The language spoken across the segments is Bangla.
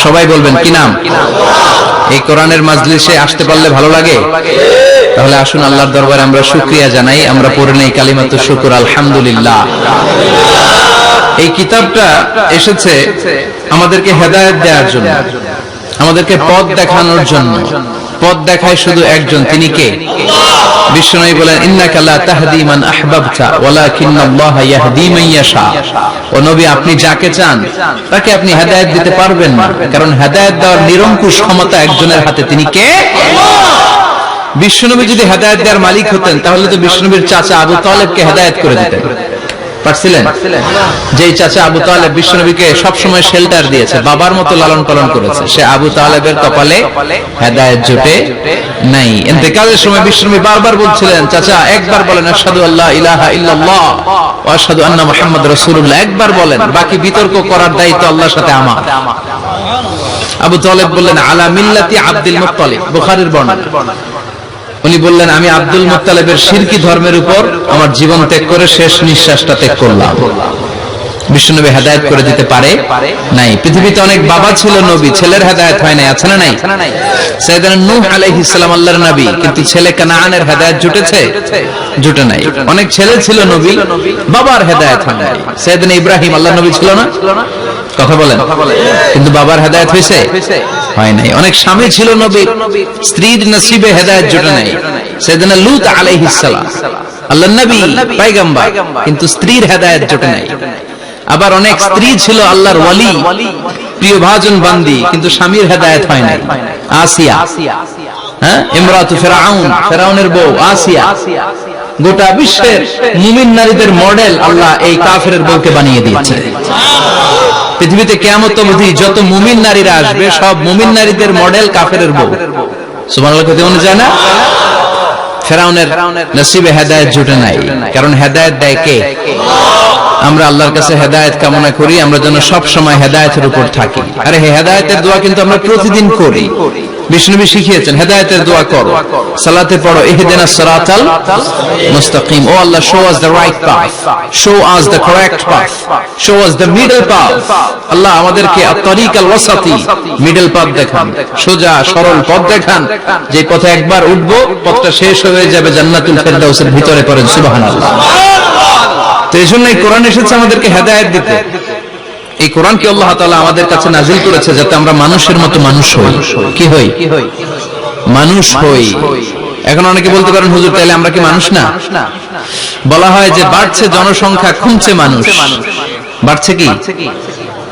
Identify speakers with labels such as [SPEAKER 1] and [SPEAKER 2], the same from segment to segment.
[SPEAKER 1] সবাই বলবেন কি নাম? এই কোরআনের মাজলিসে আসতে পারলে ভালো লাগে? তাহলে আসুন আল্লাহর দরবারে আমরা শুকরিয়া জানাই। আমরা পড়ে নেই কালিমাতুশ শুকর, আলহামদুলিল্লাহ। এই কিতাবটা এসেছে আমাদেরকে হেদায়েত দেওয়ার জন্য, আমাদেরকে পথ দেখানোর জন্য। পথ দেখায় শুধু একজন, তিনি কে? বিশ্বনবী বলেন, ইন্নাকা লা তাহদি মান আহবাবতা ওয়ালাকিন্নাল্লাহা ইয়াহদি মান ইয়াশা। ও নবী, আপনি যাকে চান তাকে আপনি হেদায়েত দিতে পারবেন না, কারণ হেদায়েত দেওয়ার নিরঙ্কুশ ক্ষমতা একজনের হাতে, তিনি কে? বিশ্বনবী যদি হেদায়েত দেওয়ার মালিক হতেন তাহলে তো বিশ্বনবীর চাচা আবু তালেবকে হেদায়েত করে দিতেন, পারছিলেন? যেই চাচা আবু তালেব বিশ্বনবীকে সবসময় শেল্টার দিয়েছে, বাবার মতো লালন পালন করেছে, সে আবু তালেবের কপালে হেদায়েত জোটে নাই। ইন্তেকালের সময় বিশ্বনবী বারবার বলছিলেন, চাচা একবার বলেন আশহাদু আল্লা ইলাহা ইল্লাল্লাহ ওয়া আশহাদু আন্না মুহাম্মাদুর রাসূলুল্লাহ, একবার বলেন, বাকি বিতর্ক করার দায়িত্ব আল্লাহর সাথে আমার। আবু তালেব বললেন, আলা মিল্লাতি আব্দুল মুত্তালিব, বুখারীর বর্ণনা। উনি বললেন, আমি আব্দুল মুত্তালিবের শিরকি ধর্মের উপর আমার জীবন ত্যাগ করে শেষ নিঃশ্বাসটা ত্যাগ করলাম। বিশ্বনবী হেদায়েত করে দিতে পারে নাই। পৃথিবীতে অনেক বাবা ছিল নবী, ছেলের হেদায়েত হয় নাই, আছে না নাই? সাইয়েদনা নূহ আলাইহিস সালাম আল্লাহর নবী, কিন্তু ছেলে কানানের হেদায়েত জুটেছে? জুটে নাই। অনেক ছেলে ছিল নবী, বাবার হেদায়েত হয় নাই। সাইয়েদনা ইব্রাহিম আল্লাহর নবী ছিল না? কথা বলেন, কিন্তু বাবার হেদায়েত হয়েছে? হয় নাই। অনেক স্বামী ছিল নবী, স্ত্রীর নসিবে হেদায়েত জুটে নাই। সাইয়েদনা লূত আলাইহিস সালাম আল্লাহর নবী, পয়গম্বর, কিন্তু স্ত্রীর হেদায়েত জুটে নাই। আবার অনেক স্ত্রী ছিল আল্লাহর ওয়ালি, প্রিয় ভাজন বান্দি, কিন্তু স্বামীর হেদায়েত হয় নাই। আসিয়া, হ্যাঁ, ইমরাতু ফিরাউন, ফিরাউনের বউ আসিয়া। গোটা বিশ্বের মুমিন নারীদের মডেল আল্লাহ এই কাফেরের বউকে বানিয়ে দিয়েছে। পৃথিবীতে কিয়ামত অবধি যত মুমিন নারীরা আসবে, সব মুমিন নারীদের মডেল কাফেরের বউ। সুবহানাল্লাহ, কত মনে যায় না? ফিরাউনের নসিবে হেদায়েত জুটে নাই, কারণ হেদায়েত দেয় কে? আমরা আল্লাহর কাছে হেদায়েত কামনা করি, আমরা যেন সব সময় হেদায়েতের উপর থাকি। আরে হেদায়েতের দোয়া কিন্তু আমরা প্রতিদিন করি। বিষ্ণুনবী শিখিয়েছেন, হেদায়েতের দোয়া করো, সালাতে পড়ো, ইহদিনাস সিরাতাল মুস্তাকিম, ও Allah, show us the right path, show us the correct path, show us the middle path. Allah আমাদেরকে আত-তারিকাল ওয়াসাতি, মিডল পাথ দেখান, সোজা সরল পথ দেখান, যে পথে একবার উঠবো পথটা শেষ হয়ে যাবে জান্নাতুল ফেরদাউসের ভিতরে। পড়েন সুবহানাল্লাহ। তো এই জন্যই কোরআন এসেছে আমাদেরকে হেদায়েত দিতে। এই কোরআনকে আল্লাহ তাআলা আমাদের কাছে নাযিল করেছে যাতে আমরা মানুষের মতো মানুষ হই। কি হই? মানুষ হই। এখন অনেকে বলতে পারেন, হুজুর তাহলে আমরা কি মানুষ না? বলা হয় যে বাড়ছে জনসংখ্যা, কমছে মানুষ। বাড়ছে কি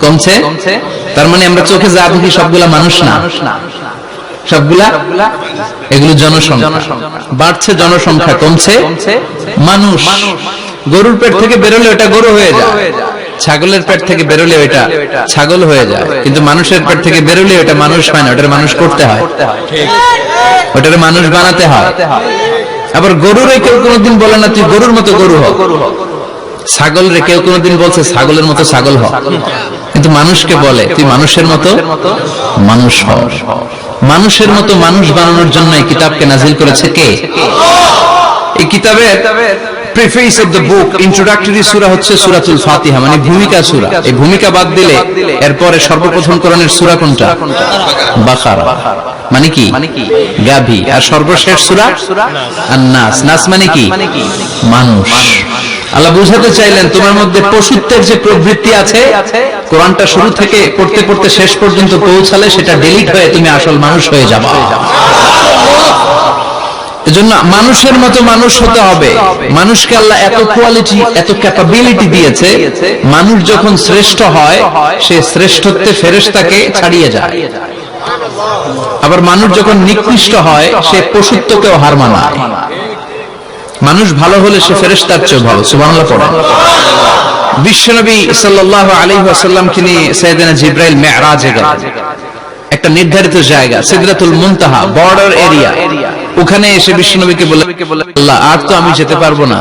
[SPEAKER 1] কমছে? তার মানে আমরা চোখে যা দেখি সবগুলা মানুষ না, সবগুলা এগুলো জনসংখ্যা। বাড়ছে জনসংখ্যা, কমছে মানুষ। গরুর পেট থেকে বেরোলে ওটা গরু হয়ে যায়, ছাগলের পেট থেকে বেরোলে ওটা ছাগল হয়ে যায়, কিন্তু মানুষের পেট থেকে বেরোলে ওটা মানুষ হয় না, ওটার মানুষ করতে হয়, ওটার মানুষ বানাতে হয়। আবার গরুরে কেউ কোনোদিন বলে না তুই গরুর মতো গরু হ, ছাগল রে কেউ কোনোদিন বলছে ছাগলের মতো ছাগল হ, কিন্তু মানুষকে বলে তুই মানুষের মতো মানুষ হ। মানুষের মতো মানুষ বানানোর জন্য এই কিতাবকে নাজিল করেছে কে? এই কিতাবের preface of the book, introductory সূরা হচ্ছে সূরাতুল ফাতিহা, মানে ভূমিকা সূরা। এই ভূমিকা বাদ দিলে এরপরে সর্বপ্রথম কোরআনের সূরা কোনটা? বাকারা, মানে কি? গাভী। আর সর্বশেষ সূরা আন-নাস। নাস মানে কি? মানুষ। আল্লাহ বুঝাতে চাইলেন তোমার মধ্যে পশুত্বের যে প্রবৃত্তি আছে, কোরআনটা শুরু থেকে পড়তে পড়তে শেষ পর্যন্ত পৌঁছালে সেটা ডিলিট হয়ে তুমি আসল মানুষ হয়ে যাবে। এজন্য মানুষের মতো মানুষ হতে হবে। মানুষকে আল্লাহ এত কোয়ালিটি, এত ক্যাপাবিলিটি দিয়েছে, মানুষ যখন শ্রেষ্ঠ হয় সে শ্রেষ্ঠত্বে ফেরেশতাকে ছাড়িয়ে যায়। আবার মানুষ যখন নিকৃষ্ট হয় সে পশুত্বকেও হার মানায়। মানুষ ভালো হলে সে ফেরেশতার চেয়ে ভালো। সুবহানাল্লাহ পড়েন। বিশ্বনবী সাল্লাল্লাহু আলাইহি ওয়াসাল্লামকে নিয়ে সাইয়েদনা জিবরাইল মিরাজে গেলেন। একটা নির্ধারিত জায়গা, সিদরাতুল মুনতাহা, বর্ডার এরিয়া। ওখানে এসে বিশ্বনবীকে বলে, আল্লাহ আর তো আমি যেতে পারবো না,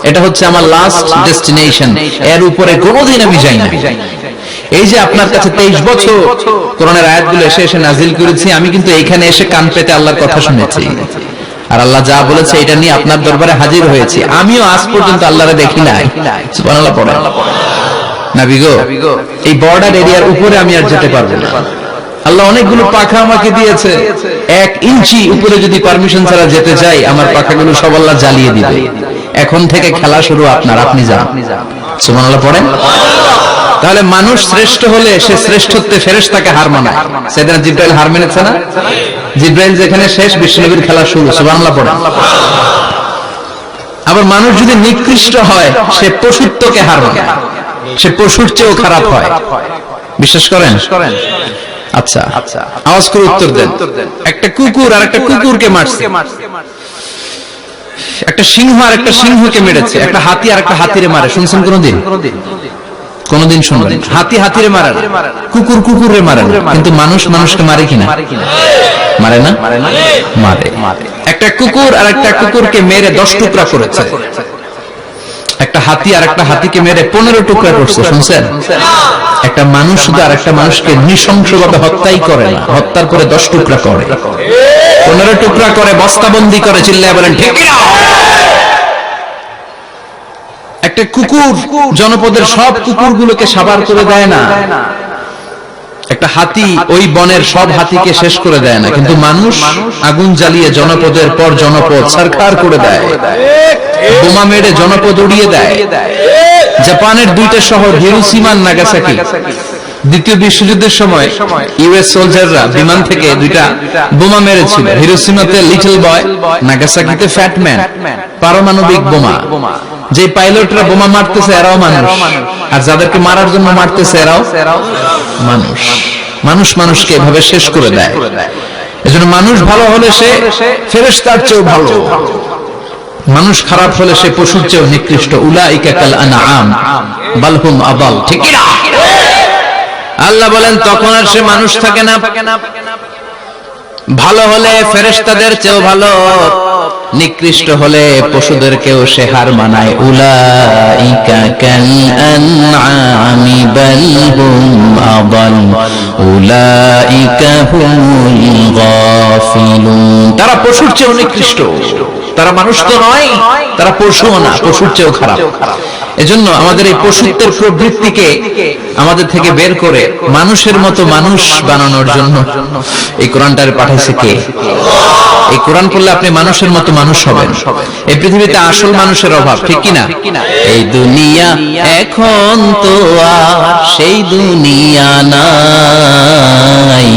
[SPEAKER 1] এটা হচ্ছে আমার লাস্ট ডেস্টিনেশন, এর উপরে কোনোদিন আমি যাই না। এই যে আপনার কাছে 23 বছর কোরআনের আয়াতগুলো এসে এসে নাজিল করেছি, আমি কিন্তু এইখানে এসে কান পেতে আল্লাহর কথা শুনেছি, আর আল্লাহ যা বলেছে এটা নিয়ে আপনার দরবারে হাজির হয়েছি। আমিও আজ পর্যন্ত আল্লাহরে দেখি নাই। সুবহানাল্লাহ পড়েন। নবী গো, এই বর্ডার এরিয়ার উপরে আমি আর যেতে পারবো না। আল্লাহ অনেকগুলো পাখা আমাকে দিয়েছে, 1 ইঞ্চি উপরে যদি পারমিশন ছাড়া যেতে যাই আমার পাখাগুলো সব আল্লাহ জ্বালিয়ে দিবে। এখন থেকে খেলা শুরু আপনার, আপনি যান। সুবহানাল্লাহ পড়েন। তাহলে মানুষ শ্রেষ্ঠ হলে সে শ্রেষ্ঠত্বে ফেরেশতাকে হার মানায়। সেদিন জিব্রাইল হার মেনেছে না? জিব্রাইল যেখানে শেষ, বিশ্বনবীর খেলা শুরু। সুবহানাল্লাহ পড়েন। আবার মানুষ যদি নিকৃষ্ট হয় সে পশুত্বকে হার মানায়, সে পশুর চেয়েও খারাপ হয়। বিশ্বাস করেন? আচ্ছা, আওয়াজ করে উত্তর দেন। একটা কুকুর আর একটা কুকুরকে মারছে, একটা সিংহ আর একটা সিংহকে মেরেছে, একটা হাতি আর একটা হাতিরে মারে। শুনছেন কোনদিন? কোনদিন শুনবেন? হাতি হাতিরে মারে না, কুকুর কুকুরে মারে না, কিন্তু মানুষ মানুষকে মারে কিনা? মারে না? মারে। একটা কুকুর আর একটা কুকুরকে মেরে 10 টুকরা করেছে, একটা হাতি আর একটা হাতিকে মেরে 15 টুকরা করছে। শুনছেন? একটা মানুষ শুধু আর একটা মানুষকে নৃশংসভাবে হত্যাই করে না, হত্যার পরে 10 টুকরা করে, 15 টুকরা করে, বস্তাবন্দি করে। চিল্লায় বলেন ঠিক কিনা? একটা কুকুর জনপদের সব কুকুরগুলোকে সাবার করে দেয় না, একটা হাতি ওই বনের সব হাতিকে শেষ করে দেয় না, কিন্তু মানুষ আগুন জ্বালিয়ে জনপদের পর জনপদ সরকার করে দেয়, বোমা মেরে জনপদ উড়িয়ে দেয়। জাপানের 2টা শহর হিরোশিমা আর নাগাসাকি, দ্বিতীয় বিশ্বযুদ্ধের সময় ইউএস সোলজাররা বিমান থেকে 2টা বোমা মেরেছিল। হিরোশিমাতে লিটল বয়, নাগাসাকিতে ফ্যাট ম্যান। পারমাণবিক বোমা। যে পাইলটরা বোমা মারতেছে এরাও মানুষ, আর যাদেরকে মারার জন্য মারতেছে এরাও মানুষ। মানুষ মানুষকে এভাবে শেষ করে দেয়। এজন্য মানুষ ভালো হলে সে ফেরেশতার চেয়েও ভালো, মানুষ খারাপ হলে সে পশুর চেয়েও নিকৃষ্ট। উলাইকা কাল আনআম বাল হুম আদাল। ঠিক কি না? আল্লাহ বলেন তখন আর সে মানুষ থাকে না। ভালো হলে ফেরেশতাদের চেয়েও ভালো, নিকৃষ্ট হলে পশুদেরকেও সে হার মানায়। উলাইকা কাল আনআমি বাল হুম আদাল উলাইকা হুমুল গাফিলুন। তারা পশুর চেয়েও নিকৃষ্ট, তারা মানুষ তো নয়, তারা পশুও না, পশুর চেয়েও খারাপ। এজন্য আমাদের এই পশুত্বের প্রবৃত্তিকে আমাদের থেকে বের করে মানুষের মতো মানুষ বানানোর জন্য এই কোরআনটারে পাঠাইছে কে? এই কোরআন পড়লে আপনি মানুষের মতো মানুষ হবেন। এই পৃথিবীতে আসল মানুষের অভাব, ঠিক কিনা? এই দুনিয়া এখন তো আর সেই দুনিয়া নাই,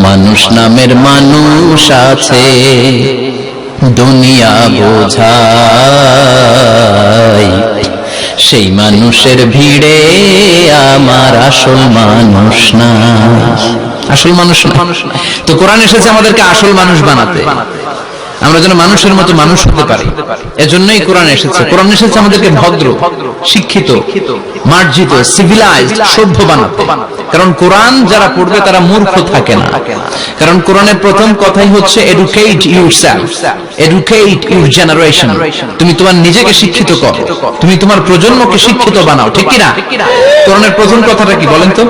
[SPEAKER 1] মানুষ নামের মানুষ আছে, দুনিয়া বোঝাই, সেই মানুষের ভিড়ে আমার আসল মানুষ না, আসল মানুষ না। তো কোরআন এসেছে আমাদেরকে আসল মানুষ বানাতে, আমরা যেন মানুষের মতো মানুষ হতে পারি। এজন্যই কোরআন এসেছে। কোরআন এসেছে আমাদেরকে ভদ্র, শিক্ষিত, মার্জিত, সিভিলাইজড, সভ্য বানাতে। কারণ কোরআন যারা পড়বে তারা মূর্খ থাকে না। কারণ কোরআনের প্রথম কথাই হচ্ছে educate yourself, educate your generation. তুমি তোমার নিজেকে শিক্ষিত করো, তুমি তোমার প্রজন্মকে শিক্ষিত বানাও। ঠিক কি না? কোরআনের প্রথম কথাটা কি বলেন তো?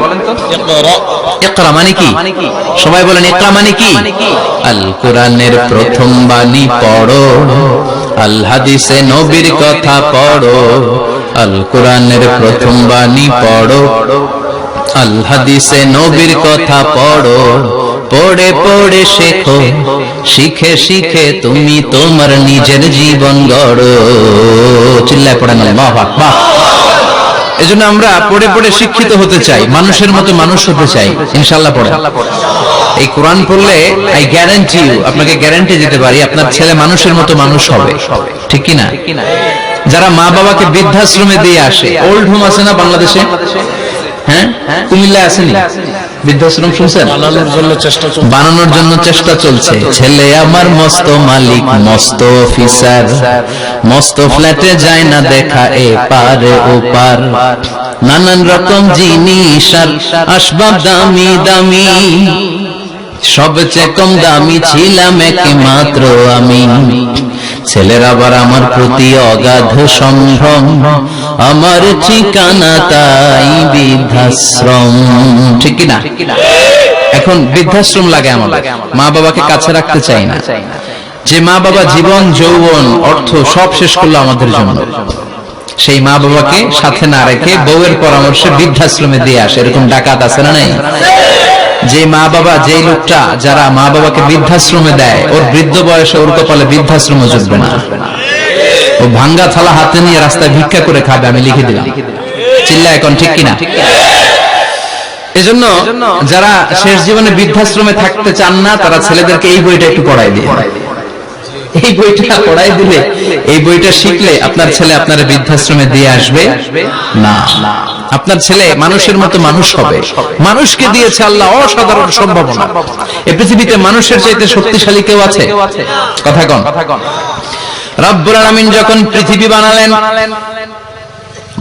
[SPEAKER 1] ইকরা মানে কি? সবাই বলেন ইকরা মানে কি? আল কোরআনের প্রথম বাণী পড়ো, আল হাদিসে নবীর কথা পড়ো। আল কোরআনের প্রথম বাণী পড়ো, আল হাদিসে নবীর কথা পড়ো। পড়ে পড়ে শেখো, শিখে শিখে তুমি তোমার নিজের জীবন গড়ো। চিল্লায় পড়েন আল্লাহু আকবার। এজন্য আমরা পড়ে পড়ে শিক্ষিত হতে চাই, মানুষের মতো মানুষ হতে চাই। ইনশাআল্লাহ পড়েন। এই কোরআন পড়লে আই গ্যারান্টি ইউ, আপনাকে গ্যারান্টি দিতে পারি আপনার ছেলে মানুষের মতো মানুষ হবে। ঠিক কি না? যারা মা বাবাকে বৃদ্ধাশ্রমে দিয়ে আসে, ওল্ড হোম আছে না বাংলাদেশে? হ্যাঁ, কুমিল্লায় আসেনি বৃদ্ধাশ্রম? শুনছেন? বানানোর জন্য চেষ্টা চলছে। ছেলে আমার মস্ত মালিক, মস্ত অফিসার, মস্ত ফ্ল্যাটে যায় না দেখা এ পার ও পার, নানান রকম জিনিস আর আসবাব দামি দামি, সবচেয়ে কম দামি ছিলাম একমাত্র আমি। ছেলের আবার আমার প্রতি অগাধ সম্ভ্রম, আমার ঠিকানা তাই বৃদ্ধাশ্রম। ঠিক কিনা? এখন বৃদ্ধাশ্রম লাগে আমাদের, মা বাবাকে কাছে রাখতে চাই না। যে মা বাবা জীবন যৌবন অর্থ সব শেষ করলো আমাদের জন্য, সেই মা বাবাকে সাথে না রেখে বউয়ের পরামর্শে বৃদ্ধাশ্রমে দিয়ে আসে, এরকম ডাকাত আছে না নাই? যে মা বাবা, যে লোকটা যারা মা বাবাকে বৃদ্ধাশ্রমে দেয়, ওর বৃদ্ধ বয়সে ওর কপালে বৃদ্ধাশ্রম জুটবে না। ও ভাঙ্গা থালা হাতে নিয়ে রাস্তায় ভিক্ষা করে খাবে, আমি লিখে দিলাম। চিল্লা এখন ঠিক কিনা? এজন্য যারা শেষ জীবনে বৃদ্ধাশ্রমে থাকতে চান না, তারা ছেলেদেরকে এই বইটা একটু পড়াই দিয়ে, এই বইটা পড়াই দিলে, এই বইটা শিখলে আপনার ছেলে আপনার বৃদ্ধাশ্রমে দিয়ে আসবে না। আপনার ছেলে মানুষের মতো মানুষ হবে। মানুষকে দিয়েছে আল্লাহ অসাধারণ সম্ভাবনা। এই পৃথিবীতে মানুষের চাইতে শক্তিশালী কেউ আছে? কথা কন। রব্বুল আলামিন যখন পৃথিবী বানালেন,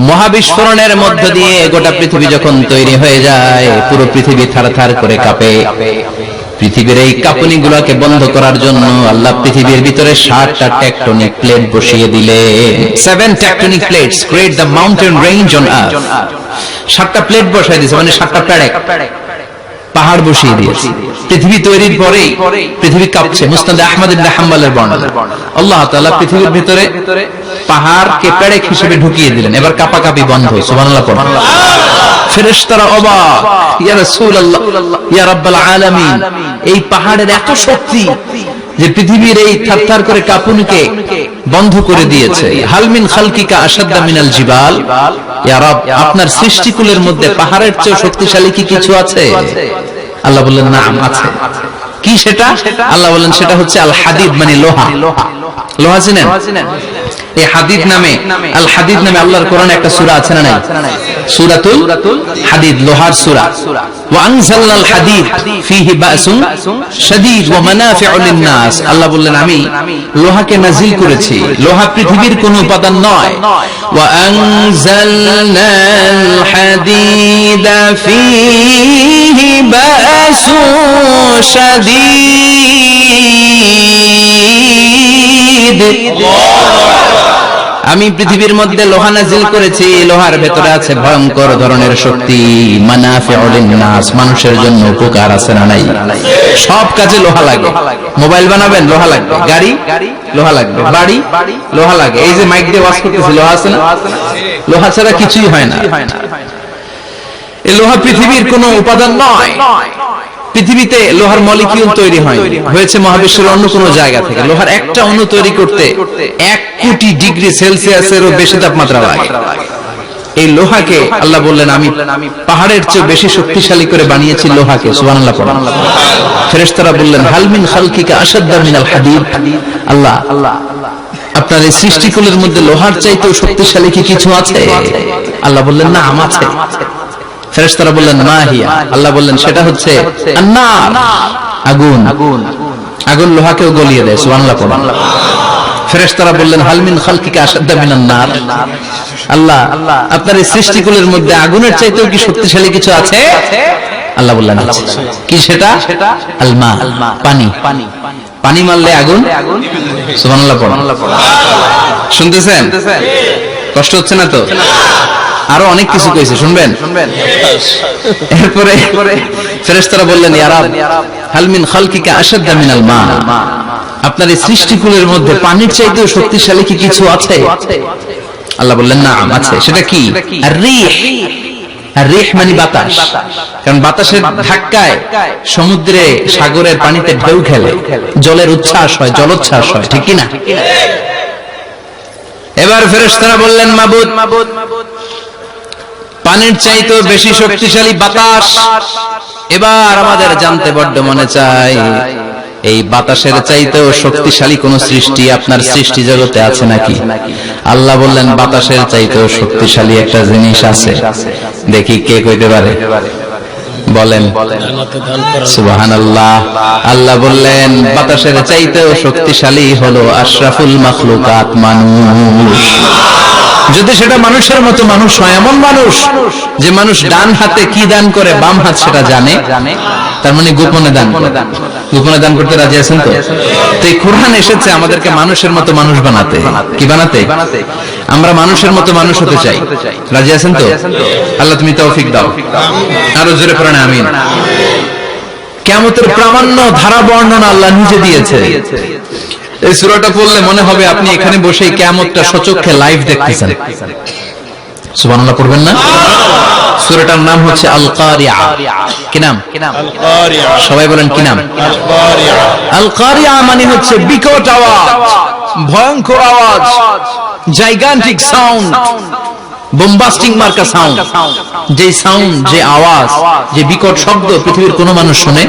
[SPEAKER 1] মহাবিস্ফোরণের মধ্য দিয়ে গোটা পৃথিবী যখন তৈরি হয়ে যায়, পুরো পৃথিবী থারথার করে কাঁপে। পৃথিবীর এই কাঁপুনি গুলাকে বন্ধ করার জন্য আল্লাহ পৃথিবীর ভিতরে 7টা টেকটনিক প্লেট বসিয়ে দিলেন। 7 tectonic plates create the mountain range on earth. 7টা প্লেট বসাই দিয়েছে, মানে 7টা প্যারেক, পাহাড় বসিয়ে দিয়েছে। পৃথিবী তৈরির পরেই পৃথিবী কাঁপছে। মুসনাদ আহমদ ইবনে হাম্বলের বর্ণনা, আল্লাহ তাআলা পৃথিবীর ভিতরে পাহাড়কে পেরেক হিসেবে ঢুকিয়ে দিলেন। এবার কাঁপাকাঁপি বন্ধ। সুবহানাল্লাহ পড়ুন। ফেরেশতারা অবাক, ইয়া রাসূলুল্লাহ, ইয়া রাব্বাল আলামিন, এই পাহাড়ের এত শক্তি যে পৃথিবীর এই থারথার করে কাঁপুনিকে বন্ধ করে দিয়েছে। হাল মিন খালকিকা আশাদ্দা মিনাল জিবাল, ইয়া রব, আপনার সৃষ্টিকুলের মধ্যে পাহাড়ের চেয়ে শক্তিশালী কি কিছু আছে? আল্লাহ বললেন নাম আছে। কি সেটা? আল্লাহ বললেন সেটা হচ্ছে আল হাদিদ, মানে লোহা। লোহা চিনেন? এই হাদিদ নামে, আল হাদিদ নামে আল্লাহর কোরআনে একটা সূরা আছে না নাই? সূরাতুল হাদিদ, লোহার সূরা। ওয়া আনজালনাল হাদিদ ফীহি বাসুন শাদীদ ওয়া মানাফিউ লিন-নাস। আল্লাহ বললেন আমি লোহাকে নাজিল করেছি। লোহা পৃথিবীর কোন উপাদান নয়। ওয়া আনজালনাল হাদিদা ফীহি বাসুন শাদীদ। আমি পৃথিবীর মধ্যে লোহা নাজিল করেছি। লোহার ভেতরে আছে ভয়ঙ্কর ধরনের শক্তি। মানাফিউ লিন-নাস, মানুষের জন্য উপকার আছে না নাই? সব কাজে লোহা লাগে। মোবাইল বানাবেন, লোহা লাগবে। গাড়ি, লোহা লাগবে। বাড়ি, লোহা লাগে। এই যে মাইক দিয়ে ওয়াজ করতেছি, লোহা আছে না? লোহা ছাড়া কিছুই হয় না। এই লোহা পৃথিবীর কোনো উপাদান নয়। পৃথিবীতে লোহার মলিকিউল তৈরি হয়েছে মহাবিশ্বের অন্য কোন জায়গা থেকে। লোহার একটা অণু তৈরি করতে 1 কোটি ডিগ্রি সেলসিয়াসেরও বেশি তাপমাত্রা লাগে। এই লোহাকে আল্লাহ বললেন আমি পাহাড়ের চেয়ে বেশি শক্তিশালী করে বানিয়েছি লোহাকে। সুবহানাল্লাহ পড়ুন। ফেরেশতারা বললেন হাল মিন খালকিকা আশাদ্দা মিনাল হাদিদ। আল্লাহ, আপনার এই সৃষ্টিকুলের মধ্যে লোহার চাইতেও শক্তিশালী কি কিছু আছে? আল্লাহ বললেন না, আছে। ফেরেশতারা বললেন মা হিয়া। আল্লাহ বললেন সেটা হচ্ছে আন-নার, আগুন। আগুন লোহাকেও গলিয়ে দেয়। সুবহানাল্লাহ পড়ুন। ফেরেশতারা বললেন হাল মিন খালকিকা আশাদ্দা মিনান নার। আল্লাহ, আপনার এই সৃষ্টিকুলের মধ্যে আগুনের চাইতেও কি শক্তিশালী কিছু আছে? আল্লাহ বললেন আছে। কি সেটা? আল মা, পানি। পানি মারলে আগুন। সুবহানাল্লাহ পড়ুন। শুনতেছেন? কষ্ট হচ্ছে না তো? আরো অনেক কিছু কইছে, শুনবেন? এরপরে ফেরেশতারা বললেন ইয়া রাব, হাল মিন খালকিকা আশাদ্দা মিনাল মা, আপনার এই সৃষ্টিকুলের মধ্যে পানির চাইতেও শক্তিশালী কি কিছু আছে? আল্লাহ বললেন না, আছে। সেটা কি? আর-রিহ। আর-রিহ মানে বাতাস। কারণ বাতাসের ধাক্কায় সমুদ্রে, সাগরের পানিতে ঢেউ খেলে, জলের উচ্ছ্বাস হয়, জলোচ্ছ্বাস হয়, ঠিক কি না? এবার ফেরেশতারা বললেন মাবুদ, পানির চাইতেও বেশি শক্তিশালী বাতাস। এবার আমাদের জানতে বড্ড মনে চায়, এই বাতাসের চাইতেও শক্তিশালী কোন সৃষ্টি আপনার সৃষ্টি জগতে আছে নাকি? আল্লাহ বললেন বাতাসের চাইতেও শক্তিশালী একটা জিনিস আছে। দেখি কে কইতে পারে? বলেন। সুবহানাল্লাহ। আল্লাহ বললেন বাতাসের চাইতেও শক্তিশালী হলো আশরাফুল মাখলুকাত, মানুষ। যদি সেটা মানুষের মতো মানুষ হয়, এমন মানুষ যে মানুষ ডান হাতে কি দান করে বাম হাত সেটা জানে, তার মানে গোপনে দান করে। গোপনে দান করতে রাজি আছেন তো? তো এই কোরআন এসেছে আমাদেরকে মানুষের মতো মানুষ বানাতে। কি বানাতে? আমরা মানুষের মতো মানুষ হতে চাই। রাজি আছেন তো? আল্লাহ তুমি তৌফিক দাও। আরো জোরে পড়েন আমিন। কিয়ামতের প্রামাণ্য ধারা বর্ণনা আল্লাহ নিজে দিয়েছে। এই সূরাটা পড়লে মনে হবে আপনি এখানে বসেই কিয়ামতটা সচক্ষে লাইভ দেখতেছেন। সুবহানাল্লাহ পড়বেন না? সূরাটার নাম হচ্ছে আল কারিয়া। কি নাম?
[SPEAKER 2] আল কারিয়া।
[SPEAKER 1] সবাই বলেন কি নাম?
[SPEAKER 2] আল কারিয়া।
[SPEAKER 1] আল কারিয়া মানে হচ্ছে বিকট আওয়াজ, ভয়ঙ্কর আওয়াজ, জাইগান্টিক সাউন্ড, বোম্বাস্টিক মার্কা সাউন্ড। যে সাউন্ড, যে আওয়াজ, যে বিকট শব্দ পৃথিবীর কোন মানুষ শুনে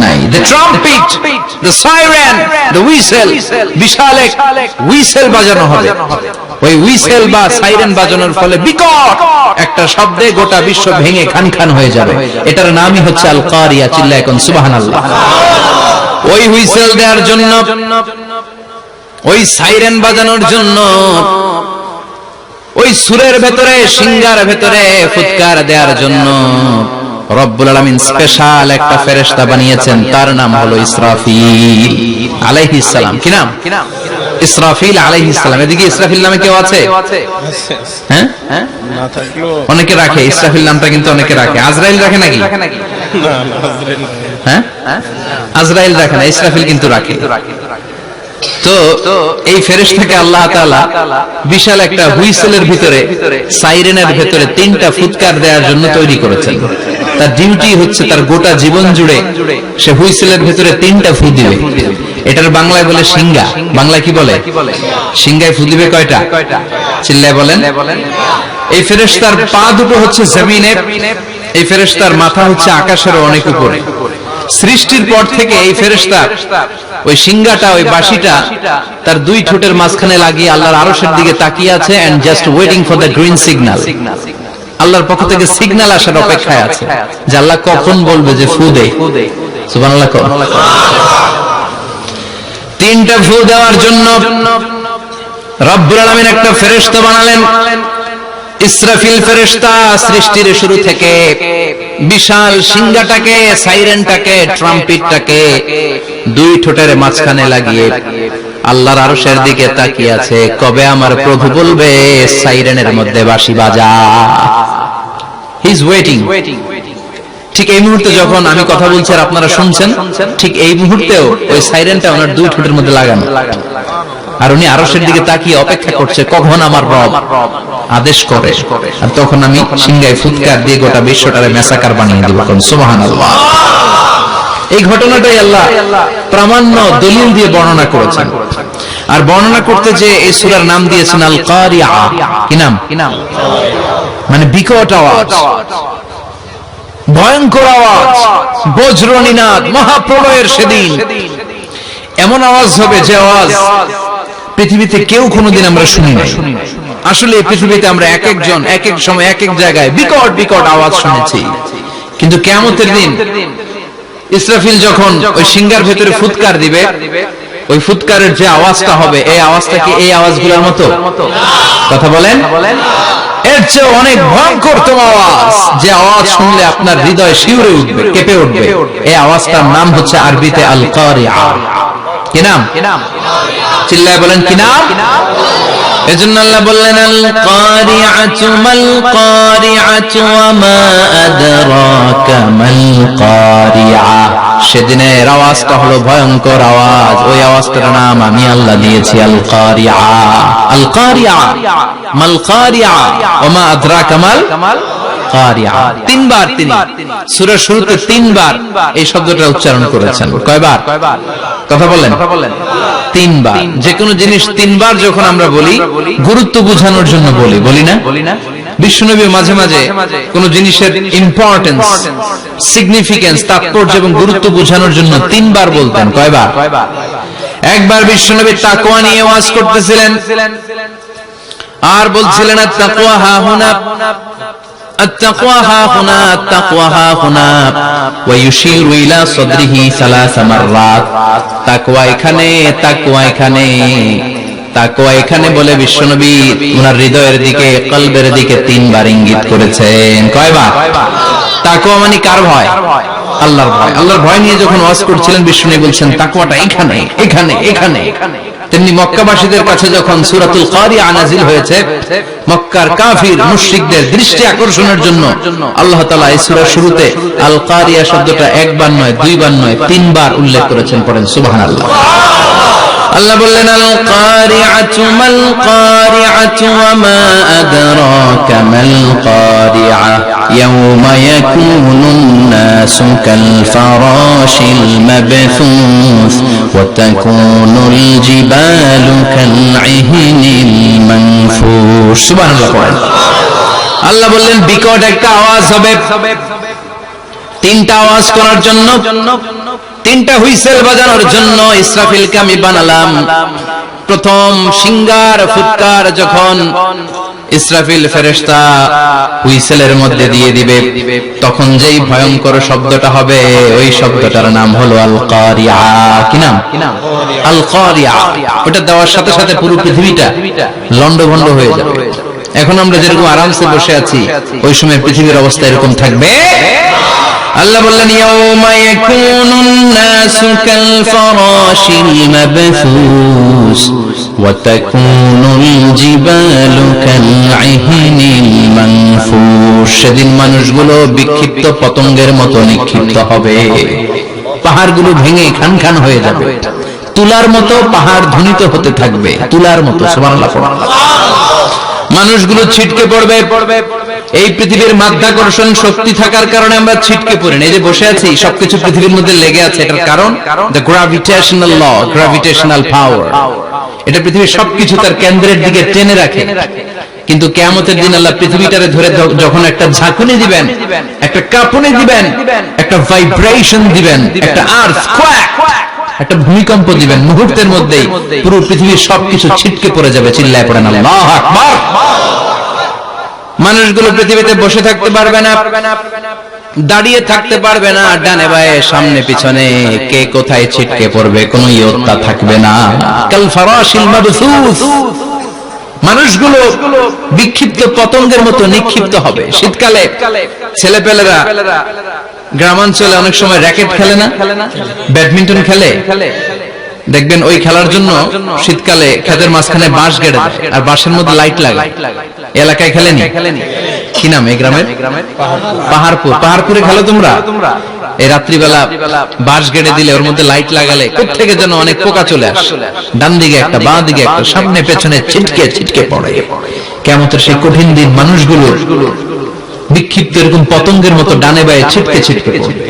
[SPEAKER 1] নাই। The trumpet, the siren, the whistle, বিশাল এক হুইসেল বাজানো হবে। ওই হুইসেল বা সাইরেন বাজানোর ফলে বিকট একটা শব্দে গোটা বিশ্ব ভেঙে খান খান হয়ে যাবে। এটার নামই হচ্ছে আল কারিয়া। চিল্লায় এখন সুবহানাল্লাহ। ওই হুইসেল দেওয়ার জন্য, ওই সাইরেন বাজানোর জন্য, ওই সুরের ভেতরে, সিঙ্গার ভেতরে ফুৎকার দেওয়ার জন্য রব্বুল আলামিন স্পেশাল একটা ফেরেশতা বানিয়েছেন। তার নাম হলো ইসরাফিল আলাইহিস সালাম। কি নাম? ইসরাফিল আলাইহিস সালাম। এদিকে ইসরাফিল নামে কেউ আছে? হ্যাঁ,
[SPEAKER 2] না থাকলেও
[SPEAKER 1] অনেকে রাখে। ইসরাফিল নামটা কিন্তু অনেকে রাখে। আজরাইল রাখে নাকি?
[SPEAKER 2] না, আজরাইল না।
[SPEAKER 1] হ্যাঁ, আজরাইল রাখে না, ইসরাফিল কিন্তু রাখে। তো এই ফেরেশতাকে আল্লাহ তাআলা বিশাল একটা হুইসেলের ভিতরে, সাইরেনের ভিতরে তিনটা ফুৎকার দেওয়ার জন্য তৈরি করেছেন। তার ডিউটি হচ্ছে তার গোটা জীবন জুড়ে সে হুইসেলের ভিতরে তিনটা ফু দিবে। এটার বাংলায় বলে সিঙ্গা। বাংলায় কি বলে? সিঙ্গায় ফু দিবে কয়টা? চিল্লায় বলেন। এই ফেরেশতার পা দুটো হচ্ছে জমিনে, এই ফেরেশতার মাথা হচ্ছে আকাশের অনেক উপরে। সৃষ্টির পর থেকে এই ফেরেশতা ওই সিঙ্গাটা, ওই বাঁশিটা তার দুই ঠোঁটের মাঝখানে লাগিয়ে আল্লাহর আরশের দিকে তাকিয়ে আছে, and just waiting for the green signal. আল্লাহর পক্ষ থেকে সিগন্যাল আসার অপেক্ষায় আছে যে আল্লাহ কখন বলবে যে ফু দে। সুবহানাল্লাহ। তিনটা ফু দেওয়ার জন্য রব্বুল আলামিন একটা ফেরেশতা বানালেন। ইসরাফিল ফেরেশতা সৃষ্টির শুরু থেকে বিশাল সিঙ্গাটাকে, সাইরেনটাকে, ট্রাম্পেটটাকে দুই ঠোঁটের মাঝখানে লাগিয়ে আল্লাহর আরশের দিকে তাকিয়ে আছে, কবে আমার প্রভু বলবে সাইরেনের মধ্যে বাঁশি বাজা। He is waiting. ঠিক এই মুহূর্তে যখন আমি কথা বলছি আর আপনারা শুনছেন, ঠিক এই মুহূর্তেও ওই সাইরেনটা ওনার দুই ঠোঁটের মধ্যে লাগানো, আর উনি আরশের দিকে তাকিয়ে অপেক্ষা করছে কখন আমার রব আদেশ করে, আর তখন আমি সিঙ্গায় ফুৎকার দিয়ে গোটা বিশ্বটারে মেসাকার বানিয়ে দেব। সুবহানাল্লাহ। এই ঘটনাটাই আল্লাহ প্রামাণ্য দলিল দিয়ে বর্ণনা করেছেন। আর বর্ণনা করতে যে এই সূরার নাম দিয়েছেন আল কারিয়া। কি নাম? মানে বিকট আওয়াজ, ভয়ঙ্কর আওয়াজ, বজ্রনিনাদ, মহাপ্রলয়ের সেদিন এমন আওয়াজ হবে যে আওয়াজ পৃথিবীতে কেউ কোনোদিন আমরা শুনি নাই। আসলে পৃথিবীতে আমরা এক একজন এক এক সময় এক এক জায়গায় বিকট বিকট আওয়াজ শুনেছি, কিন্তু কিয়ামতের দিন ইসরাফিল যখন ওই সিঙ্গার ভেতরে ফুৎকার দিবে, ওই ফুৎকারের যে আওয়াজটা হবে, এই আওয়াজটা কি এই আওয়াজগুলোর মতো? কথা বলেন। এর চেয়ে অনেক ভয়ঙ্করতম আওয়াজ, যে আওয়াজ শুনলে আপনার হৃদয় শিউরে উঠবে, কেঁপে উঠবে। এই আওয়াজটার নাম হচ্ছে আরবিতে আল কারিয়া। কি নাম? চিল্লায় বলেন কি নাম? এজন্য আল্লাহ বললেন আল কারিআতু মাল কারিআতু ওয়া মা আদরাকা মাল কারিআ। সেদিনের আওয়াজটা হলো ভয়ঙ্কর আওয়াজ। ওই আওয়াজটার নাম আমি আল্লাহ দিয়েছি আল কারিআ। আল কারিআ মাল কারিআ ওয়া মা আদরাকা মাল কারিআ। তিনবার তিনি সূরার শুরুতে তিনবার এই শব্দটা উচ্চারণ করেছেন। কয়বার? কথা বলেন। তিনবার। যে কোনো জিনিস তিনবার যখন আমরা বলি, গুরুত্ব বোঝানোর জন্য বলি, বলি না? বিশ্বনবী মাঝে মাঝে কোন জিনিসের ইম্পর্টেন্স, সিগনিফিকেন্স, তাৎপর্য এবং গুরুত্ব বোঝানোর জন্য তিনবার বলতেন। কয়বার? একবার বিশ্বনবী তাকওয়া নিয়ে ওয়াজ করতেছিলেন আর বলছিলেন আত-তাকওয়া হাহুনা, التقوى ها هنا، التقوى ها هنا، ويشير إلى صدره ثلاث مرات। তাকওয়া এখানে, তাকওয়া এখানে, তাকওয়া এখানে বলে বিশ্বনবী ওনার হৃদয়ের দিকে, কলবের দিকে তিনবার ইঙ্গিত করেছেন। কয়বার? তাকওয়া মানে কার ভয়? আল্লাহর ভয়। আল্লাহর ভয় নিয়ে যখন ওয়াজ করছিলেন বিশ্বনবী বলছেন তাকওয়াটা এখানে, এখানে, এখানে। তেমনি মক্কাবাসীদের কাছে যখন সূরাতুল কারিআ নাযিল হয়েছে, মক্কার কাফির মুশরিকদের দৃষ্টি আকর্ষণের জন্য আল্লাহ তাআলা এই সূরার শুরুতে আল কারিআ শব্দটা একবার নয়, দুইবার নয়, তিনবার উল্লেখ করেছেন। পড়েন সুবহানাল্লাহ। আল্লাহ বললেন আল কারিআতু মাল কারিআতু ওয়া মা আদরাকা মাল কারিআ ইয়াওমা ইয়াকুনুন নাসু কাল ফারাশিল মাবথুস ওয়া তাকুনুল জিবালু কাল ইহনিল মানফুশ। সুবহানাল্লাহ। আল্লাহ বললেন বিকট একটা আওয়াজ হবে, তিনটা আওয়াজ করার জন্য, তিনটা হুইসেল বাজানোর জন্য ইসরাফিলকে আমি বানালাম। প্রথম সিঙ্গার ফুৎকার যখন ইসরাফিল ফেরেশতা হুইসেলের মধ্যে দিয়ে দিবে, তখন যেই ভয়ঙ্কর শব্দটা হবে ওই শব্দটার নাম হলো আল কারিআ। কি নাম? আল কারিআ। ওটা দেওয়ার সাথে সাথে পুরো পৃথিবীটা লন্ডভন্ড হয়ে যাবে। এখন আমরা যেরকম আরামসে বসে আছি, ওই সময় পৃথিবীর অবস্থা এরকম থাকবে। আল্লাহ বললেন ইয়াউমা ইয়াকুনুন নাসু কাল ফারাশিল মাবথুস ওয়া তাকুনুল জিবালু কাল ইহনিল মানফুশ। সেদিন মানুষগুলো বিক্ষিপ্ত পতঙ্গের মতো নিক্ষিপ্ত হবে, পাহাড়গুলো ভেঙে খান খান হয়ে যাবে, তুলার মতো পাহাড় ধ্বনিত হতে থাকবে, তুলার মতো। সুবহানাল্লাহ। মানুষগুলো ছিটকে পড়বে। এই পৃথিবীর মাধ্যাকর্ষণ শক্তি থাকার কারণে আমরা ছিটকে পড়ি না। এই যে বসে আছি, সবকিছু পৃথিবীর মধ্যে লেগে আছে। এটার কারণ দ্য গ্র্যাভিটেশনাল ল, গ্র্যাভিটেশনাল পাওয়ার। এটা পৃথিবীর সবকিছু তার কেন্দ্রের দিকে টেনে রাখে। কিন্তু কিয়ামতের দিন আল্লাহ পৃথিবীটারে ধরে যখন একটা ঝাঁকুনি দিবেন, একটা কাঁপুনি দিবেন, একটা ভাইব্রেশন দিবেন, একটা আর্থকোয়েক, একটা ভূমিকম্প দিবেন, মুহূর্তের মধ্যেই পুরো পৃথিবীর সবকিছু ছিটকে পড়ে যাবে। চিল্লায় পড়েন আল্লাহু আকবার। মানুষগুলো পৃথিবীতে বসে থাকতে পারবে না, দাঁড়িয়ে থাকতে পারবে না, ডানে বায়ে সামনে পিছনে কে কোথায় ছিটকে পড়বে কোনো ইয়ত্তা থাকবে না। কাল ফারাশিল মাবথুস। মানুষগুলো বিক্ষিপ্ত পতঙ্গের মতো নিক্ষিপ্ত হবে। শীতকালে ছেলেপেলেরা গ্রামাঞ্চলে অনেক সময় র্যাকেট খেলে না, ব্যাডমিন্টন খেলে, দেখবেন ওই খেলার জন্য শীতকালে ক্ষেতের মাঝখানে বাঁশ গেড়ে দেয় আর বাঁশের মধ্যে লাইট লাগায়। এলাকায় খেলেনি? কি নাম এই গ্রামের? পাহাড়পুর। পাহাড়পুরে খেলো তোমরা? এই রাত্রিবেলা বাঁশ গেড়ে দিলে ওর মধ্যে লাইট লাগালে কোত্থেকে যেন অনেক পোকা চলে আসে, ডান দিকে একটা, বাঁ দিকে একটা, সামনে পেছনে ছিটকে ছিটকে পড়ে। কিয়ামতের সেই কঠিন দিন মানুষগুলো বিক্ষিপ্ত এরকম পতঙ্গের মতো ডানে বায়ে ছিটকে ছিটকে পড়বে।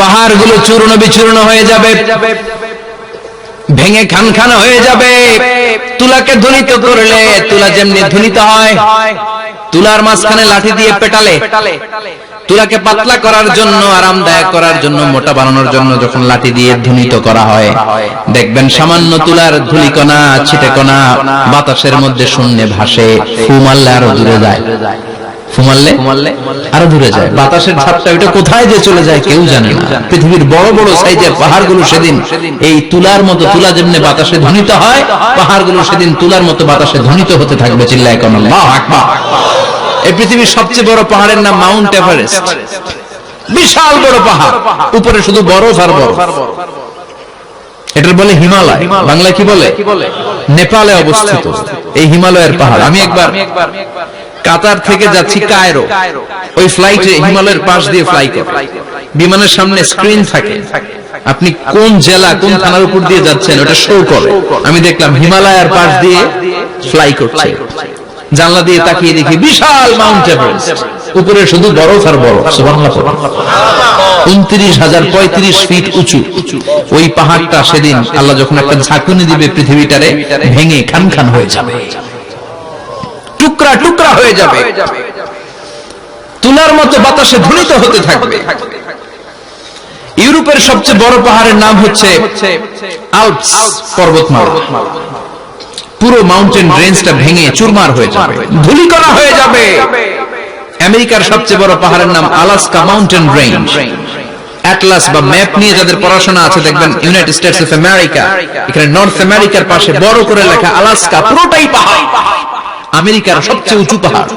[SPEAKER 1] পাহাড়গুলো চূর্ণ বিচূর্ণ হয়ে যাবে, ভেঙে খান খান হয়ে যাবে। তুলাকে ধ্বনিত করলে তুলা যেমনি ধ্বনিত হয়, তুলার মাঝখানে লাঠি দিয়ে পেটালে, তুলাকে পাতলা করার জন্য, আরামদায়ক করার জন্য, মোটা বানানোর জন্য যখন লাঠি দিয়ে ধ্বনিত করা হয়, দেখবেন সামান্য তুলার ধুলিকণা, ছিটেকণা বাতাসের মধ্যে শূন্যে ভাসে। ফু মারলে আরো দূরে যায়, ফু মারলে আরো দূরে যায়। বাতাসের ঝাপটা ওইটা কোথায় যে চলে যায় কেউ জানে না। পৃথিবীর বড় বড় সাইজের পাহাড়গুলো সেদিন এই তুলার মতো, তুলা যেমনি বাতাসে ধ্বনিত হয়, পাহাড়গুলো সেদিন তুলার মতো বাতাসে ধ্বনিত হতে থাকবে। চিল্লায় কোন আল্লাহু আকবার। এই পৃথিবীর সবচেয়ে বড় পাহাড়ের নাম মাউন্ট এভারেস্ট। বিশাল বড় পাহাড়, উপরে শুধু বরফ আর বরফ। এটার বলে হিমালয়। বাংলায় কি বলে? নেপালে অবস্থিত এই হিমালয়ের পাহাড়। আমি একবার কাতার থেকে যাচ্ছি কায়রো, ওই ফ্লাইটে হিমালয়ের পাশ দিয়ে ফ্লাই করে, বিমানের সামনে স্ক্রিন থাকে, আপনি কোন জেলা কোন থানার উপর দিয়ে যাচ্ছেন ওটা শো করে। আমি দেখলাম হিমালয়ের পাশ দিয়ে ফ্লাই করছে। জানলা দিয়ে তাকিয়ে দেখি বিশাল মাউন্ট এভারেস্ট, উপরে শুধু বরফ আর বরফ। সুবহানাল্লাহ। 29,035 ফিট উঁচু ওই পাহাড়টা সেদিন আল্লাহ যখন একটা ঝাঁকুনি দিবে, পৃথিবীটারে ভেঙে খান খান হয়ে যাবে, টুকরা টুকরা হয়ে যাবে, তুলার মতো বাতাসে ধ্বনিত হতে থাকবে। ইউরোপের সবচেয়ে বড় পাহাড়ের নাম হচ্ছে আল্পস পর্বতমালা। পুরো মাউন্টেন রেঞ্জটা ভেঙে চুরমার হয়ে যাবে, ধূলিকণা হয়ে যাবে। আমেরিকার সবচেয়ে বড় পাহাড়ের নাম আলাস্কা মাউন্টেন রেঞ্জ। অ্যাটলাস বা ম্যাপ নিয়ে যাদের পড়াশোনা আছে দেখবেন ইউনাইটেড স্টেটস অফ আমেরিকা, এখানে নর্থ আমেরিকার পাশে বড় করে লেখা আলাস্কা, পুরোটাই পাহাড়, আমেরিকার সবচেয়ে উঁচু পাহাড়।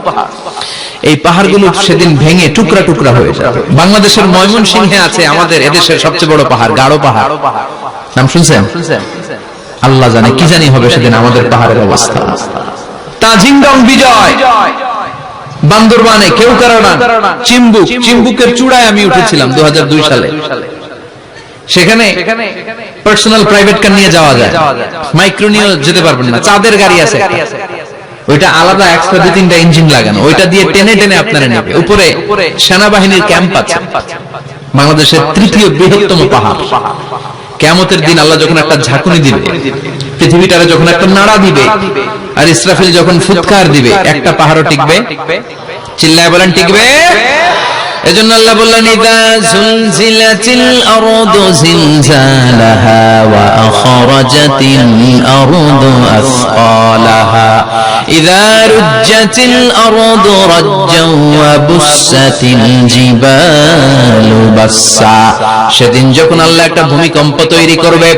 [SPEAKER 1] এই পাহাড়গুলো সেদিন ভেঙে টুকরা টুকরা হয়ে যাবে। বাংলাদেশের ময়মনসিংহে আছে আমাদের এদেশের সবচেয়ে বড় পাহাড়, গাঢ় পাহাড়। নাম শুনছেন? আল্লাহ জানে কি জানি হবে সেদিন আমাদের পাহাড়ের অবস্থা। তাজিংডং বিজয়, বান্দরবানে কেওক্রানা, চিম্বুকের চূড়ায় আমি উঠেছিলাম 2002 সালে। সেখানে পার্সোনাল প্রাইভেট কার নিয়ে যাওয়া যায়, মাইক্রো নিয়ে যেতে পারবেন না। চাঁদের গাড়ি আছে একটা, ওইটা আলাদা এক্সট্রা 2-3টা ইঞ্জিন লাগানো, ওইটা দিয়ে টেনে টেনে আপনারা নেবে। উপরে সেনাবাহিনীর ক্যাম্প আছে, বাংলাদেশের 3য় বৃহত্তম পাহাড়। কিয়ামতের দিন আল্লাহ যখন একটা ঝাঁকুনি দিবে, পৃথিবীটারে যখন একটা নাড়া দিবে, আর ইসরাফিল যখন ফুৎকার দিবে, একটা পাহাড়ও টিকবে? চিল্লায় বলেন টিকবে? এজন্য আল্লাহ বললেন ইযা যুলজিলাতিল আরদু জিলজালাহা ওয়া আখরাজাতিল আরদু আসকালাহা ইযা রুজ্জাতিল আরদু রাজ্জান ওয়া বুসাতিল জিবালু বাসসা। সেদিন যখন আল্লাহ একটা ভূমিকম্প তৈরি করবে,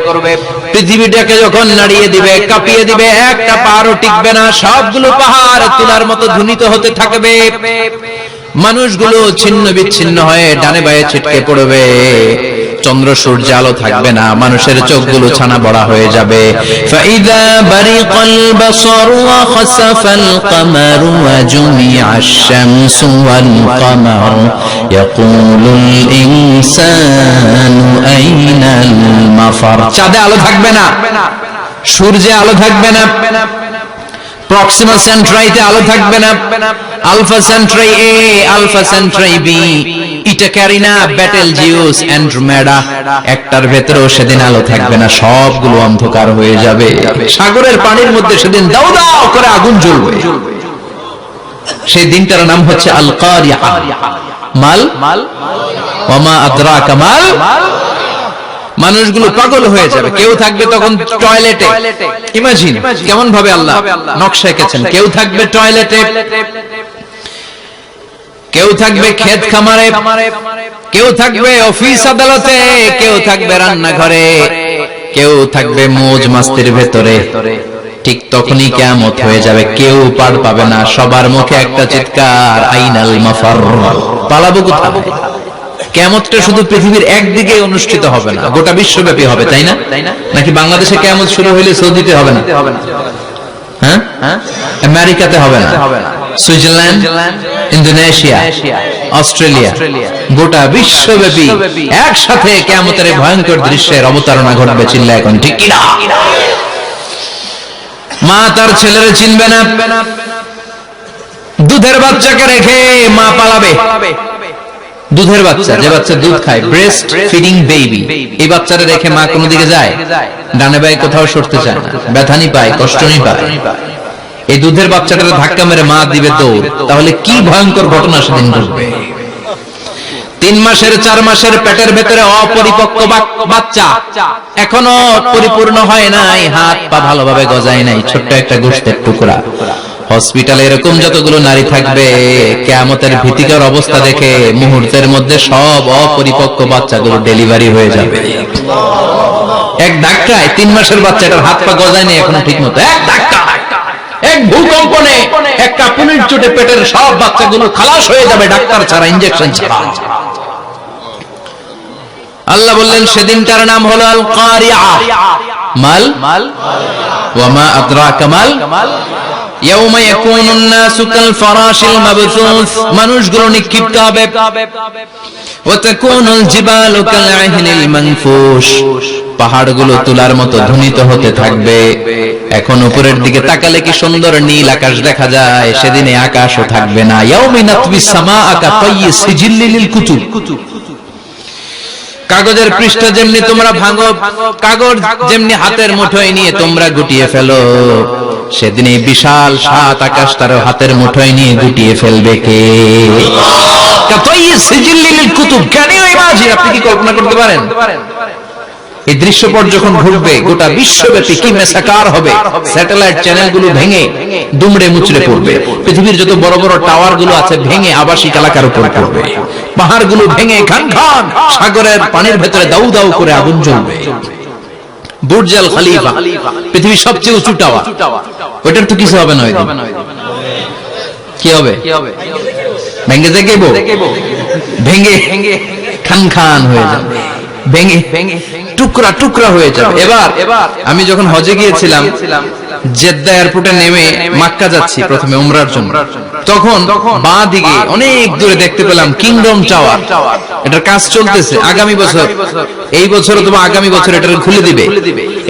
[SPEAKER 1] পৃথিবীটাকে যখন নাড়িয়ে দিবে, কাঁপিয়ে দিবে, একটা পাহাড়ও টিকবে না, সবগুলো পাহাড় তুলার মতো ধ্বনিত হতে থাকবে। মানুষগুলো ছিন্ন বিচ্ছিন্ন হয়ে ডানে বায়ে ছিটকে পড়বে, চন্দ্র সূর্য আলো থাকবে না, মানুষের চোখগুলো ছানা বড়া হয়ে যাবে। ফাইদা বারিকাল বাসারু ওয়া খাসাফাল কামারু ওয়া জুমিআশ শামসু ওয়াল কামার ইয়াকুলুল ইনসানু আইনাল মাফার। চাঁদে আলো থাকবে না, সূর্যে আলো থাকবে না, প্রক্সিমা সেন্ট্রাইতে আলো থাকবে না, আলফা সেন্ট্রাই এ, আলফা সেন্ট্রাই বি, ইটা ক্যারিনা, ব্যাটেল জিউস, অ্যান্ড্রোমেডা, একটার ভেতরেও সেদিন আলো থাকবে না, সবগুলো অন্ধকার হয়ে যাবে। সাগরের পানির মধ্যে সেদিন দাউ দাউ করে আগুন জ্বলবে। সেই দিনটার নাম হচ্ছে আল কারিয়া। মাল ওয়া মা আদরাকা মাল। মানুষগুলো পাগল হয়ে যাবে। কেউ থাকবে তখন টয়লেটে, ইমাজিন কেমন ভাবে আল্লাহ নকশা এঁকেছেন। কেউ থাকবে টয়লেটে, কেউ থাকবে ক্ষেত খামারে, কেউ থাকবে অফিস আদালতে, কেউ থাকবে রান্নাঘরে, কেউ থাকবে মৌজ মাস্তির ভেতরে। ঠিক তখনই কিয়ামত হয়ে যাবে, কেউ পার পাবে না, সবার মুখে একটা চিৎকার, আইনাল মাফার। পালাবো কোথায়? কিয়ামতটা শুধু পৃথিবীর একদিকে অনুষ্ঠিত হবে না, গোটা বিশ্বব্যাপী হবে, তাই না? নাকি বাংলাদেশে কিয়ামত শুরু হইলে সৌদিতে হবে না? হ্যাঁ, আমেরিকাতে হবে না, সুইজারল্যান্ড, ইন্দোনেশিয়া, অস্ট্রেলিয়া, গোটা বিশ্বব্যাপী একসাথে কিয়ামতের ভয়ঙ্কর দৃশ্যের অবতারণা ঘটবে। চিল্লা এখন ঠিক কিনা? মা তার ছেলেরে চিনবে না, দুধের বাচ্চাকে রেখে মা পালাবে। দুধের বাচ্চা, যে বাচ্চা দুধ খায়, ব্রেস্ট ফিডিং বেবি, এই বাচ্চারা রেখে মা কোন দিকে যায়? ডানে বায়ে কোথাও সরতে চায় না, ব্যথানি পায়, কষ্টনি পায়। এই দুধের বাচ্চাটারে ধাক্কা মেরে মা দিবে দৌড়। তাহলে কি ভয়ঙ্কর ঘটনা সেদিন ঘটবে। 3 মাসের 4 মাসের পেটের ভেতরে অপরিপক্ক বাচ্চা, এখনো পরিপূর্ণ হয় নাই, হাত পা ভালোভাবে গজায় নাই, ছোট্ট একটা গোশতের টুকরা। হসপিটালে এরকম যতগুলো নারী থাকবে, কিয়ামতের ভীতিকর অবস্থা দেখে মুহূর্তের মধ্যে সব অপরিপক্ক বাচ্চাগুলো ডেলিভারি হয়ে যাবে। এক ধাক্কায় 3 মাসের বাচ্চাটার হাত পা গজায় নেই এখনো ঠিক মতো, এক ধাক্কা, এক ভূকম্পনে, এক কাঁপুনির চোটে পেটের সব বাচ্চাগুলো খালাস হয়ে যাবে, ডাক্তার ছাড়া, ইনজেকশন ছাড়া। আল্লাহ বললেন সেদিনটার নাম হলো আল কারিয়া। মাল ওয়া মা আদরাকা মাল। ইয়াউমা ইয়াকুনুন নাসু কাল ফারাশিল মাবসুস, মানুষগুলো নিক্ষিপ্ত হবে। ওয়া তাকুনুল জিবালু কাল আহিনিল মানফুশ, পাহাড়গুলো তুলার মতো ধ্বনিত হতে থাকবে। এখন উপরের দিকে তাকালে কি সুন্দর নীল আকাশ দেখা যায়, সেদিনে আকাশও থাকবে না। ইয়াউমি নাতবিস সামাআ কাতাইয়ি সিজিল্লিল কুতুব, কাগজের পৃষ্ঠা যেমনি তোমরা ভাঙো, কাগজ যেমনি হাতের মুঠোয় নিয়ে তোমরা গুটিয়ে ফেলো, সেদিন এই বিশাল 7 আকাশ তার হাতের মুঠোয় নিয়ে গুটিয়ে ফেলবে কে? কাতাইয়ি সিজিল্লিল কুতুব। Can you imagine? আপনি কি কল্পনা করতে পারেন? এই দৃশ্যপট যখন ঘটবে, গোটা বিশ্বব্যাপী কি মেসাকার হবে। স্যাটেলাইট চ্যানেলগুলো ভেঙে দুমড়ে মুচড়ে পড়বে, পৃথিবীর যত বড় বড় টাওয়ার গুলো আছে ভেঙে আবাসিক এলাকার উপর পড়বে, পাহাড়গুলো ভেঙে খান খান সাগরের পানির ভেতরে দাউ দাউ করে আগুন জ্বলবে। বুর্জ আল খলিফা, পৃথিবীর সবচেয়ে উঁচু টাওয়ার, ওটার তো কিছু হবে না। কি হবে? ভেঙে দেখবো, ভেঙে খান খান হয়ে যাবে, ভেঙে টুকরা টুকরা হয়ে যাবে। এবার আমি যখন হজে গিয়েছিলাম, জেদ্দা এয়ারপোর্টে নেমে মক্কা যাচ্ছি প্রথমে উমরার জন্য, তখন বাঁ দিকে অনেক দূরে দেখতে পেলাম কিংডম টাওয়ার। এটার কাজ চলতেছে। আগামী বছর, এই বছর অথবা আগামী বছর এটা খুলে দিবে।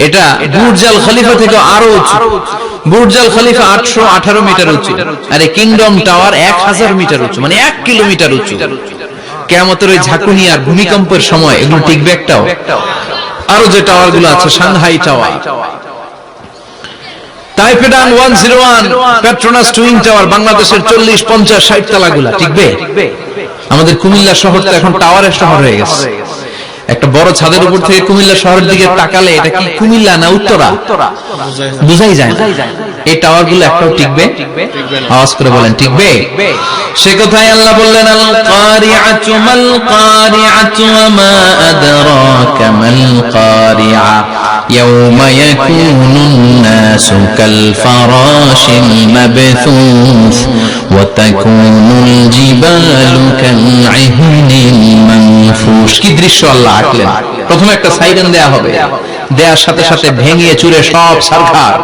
[SPEAKER 1] এটা বুর্জ আল খলিফা থেকে আরো উঁচু। বুর্জ আল খলিফা 818 মিটার উঁচু, আর এই কিংডম টাওয়ার 1000 মিটার উঁচু, মানে 1 কিলোমিটার উঁচু। কিয়ামতের ওই ঝাঁকুনি আর ভূমিকম্পের সময় এগুলো টিকবে একটাও? আরো যে টাওয়ার গুলো আছে, সাংহাই টাওয়ার, তাইপেডান 101, পেট্রোনাস টুইন টাওয়ার, বাংলাদেশের 40, 50, 60 তালাগুলা টিকবে? আমাদের কুমিল্লা শহর তো এখন টাওয়ারের শহর হয়ে গেছে। একটা বড় ছাদের উপর থেকে কুমিল্লা শহরের দিকে তাকালে এটা কি কুমিল্লা না উত্তরা বুঝাই যায় না। এই টাওয়ার গুলো একটাও টিকবে? আওয়াজ করে বলেন টিকবে? সে কথাই আল্লাহ বললেন, আল কারিআতু মাল কারিআতু ওয়া মা আদরাকা মাল কারিআ ইয়াওমা ইয়াকুনুন নাসু কাল ফারাশিল মাবথুস ওয়া তাকুনুল জিবালু কাল ইহনিল মানফুশ। কি দৃশ্য আল্লাহ আঁকলেন! প্রথমে একটা সাইরেন দেয়া হবে, দেয়ার সাথে সাথে ভেঙে চুরে সব ছারখার,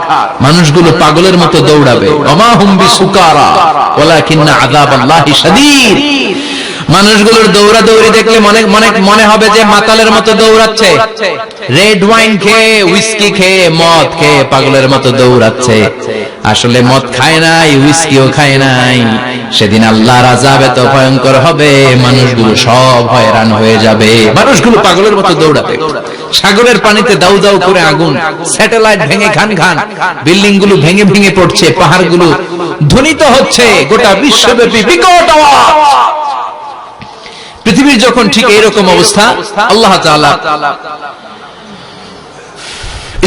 [SPEAKER 1] মানুষগুলো পাগলের মতো দৌড়াবে। ওমা হুম বিসুকারা ওয়ালাকিন্না আযাবাল্লাহি শাদীদ। মানুষগুলোর দৌড়াদৌড়ি দেখলে মনে হবে যে মাতালের মতো দৌড়াচ্ছে। রেড ওয়াইন খেয়ে, হুইস্কি খেয়ে, মদ খেয়ে পাগলের মতো দৌড়াচ্ছে। আসলে মদ খায় নাই, হুইস্কিও খায় নাই। সেদিন আল্লাহর আযাব এত ভয়ঙ্কর হবে, মানুষগুলো সব হয়রান হয়ে যাবে। মানুষগুলো পাগলের মতো দৌড়াবে। সাগরের পানিতে দাউ দাউ করে আগুন, স্যাটেলাইট ভেঙে খান খান, বিল্ডিং গুলো ভেঙে ভেঙে পড়ছে, পাহাড়গুলো ধ্বনিত হচ্ছে, গোটা বিশ্বব্যাপী বিকট আওয়াজ। পৃথিবীর যখন ঠিক এইরকম অবস্থা, আল্লাহ তাআলা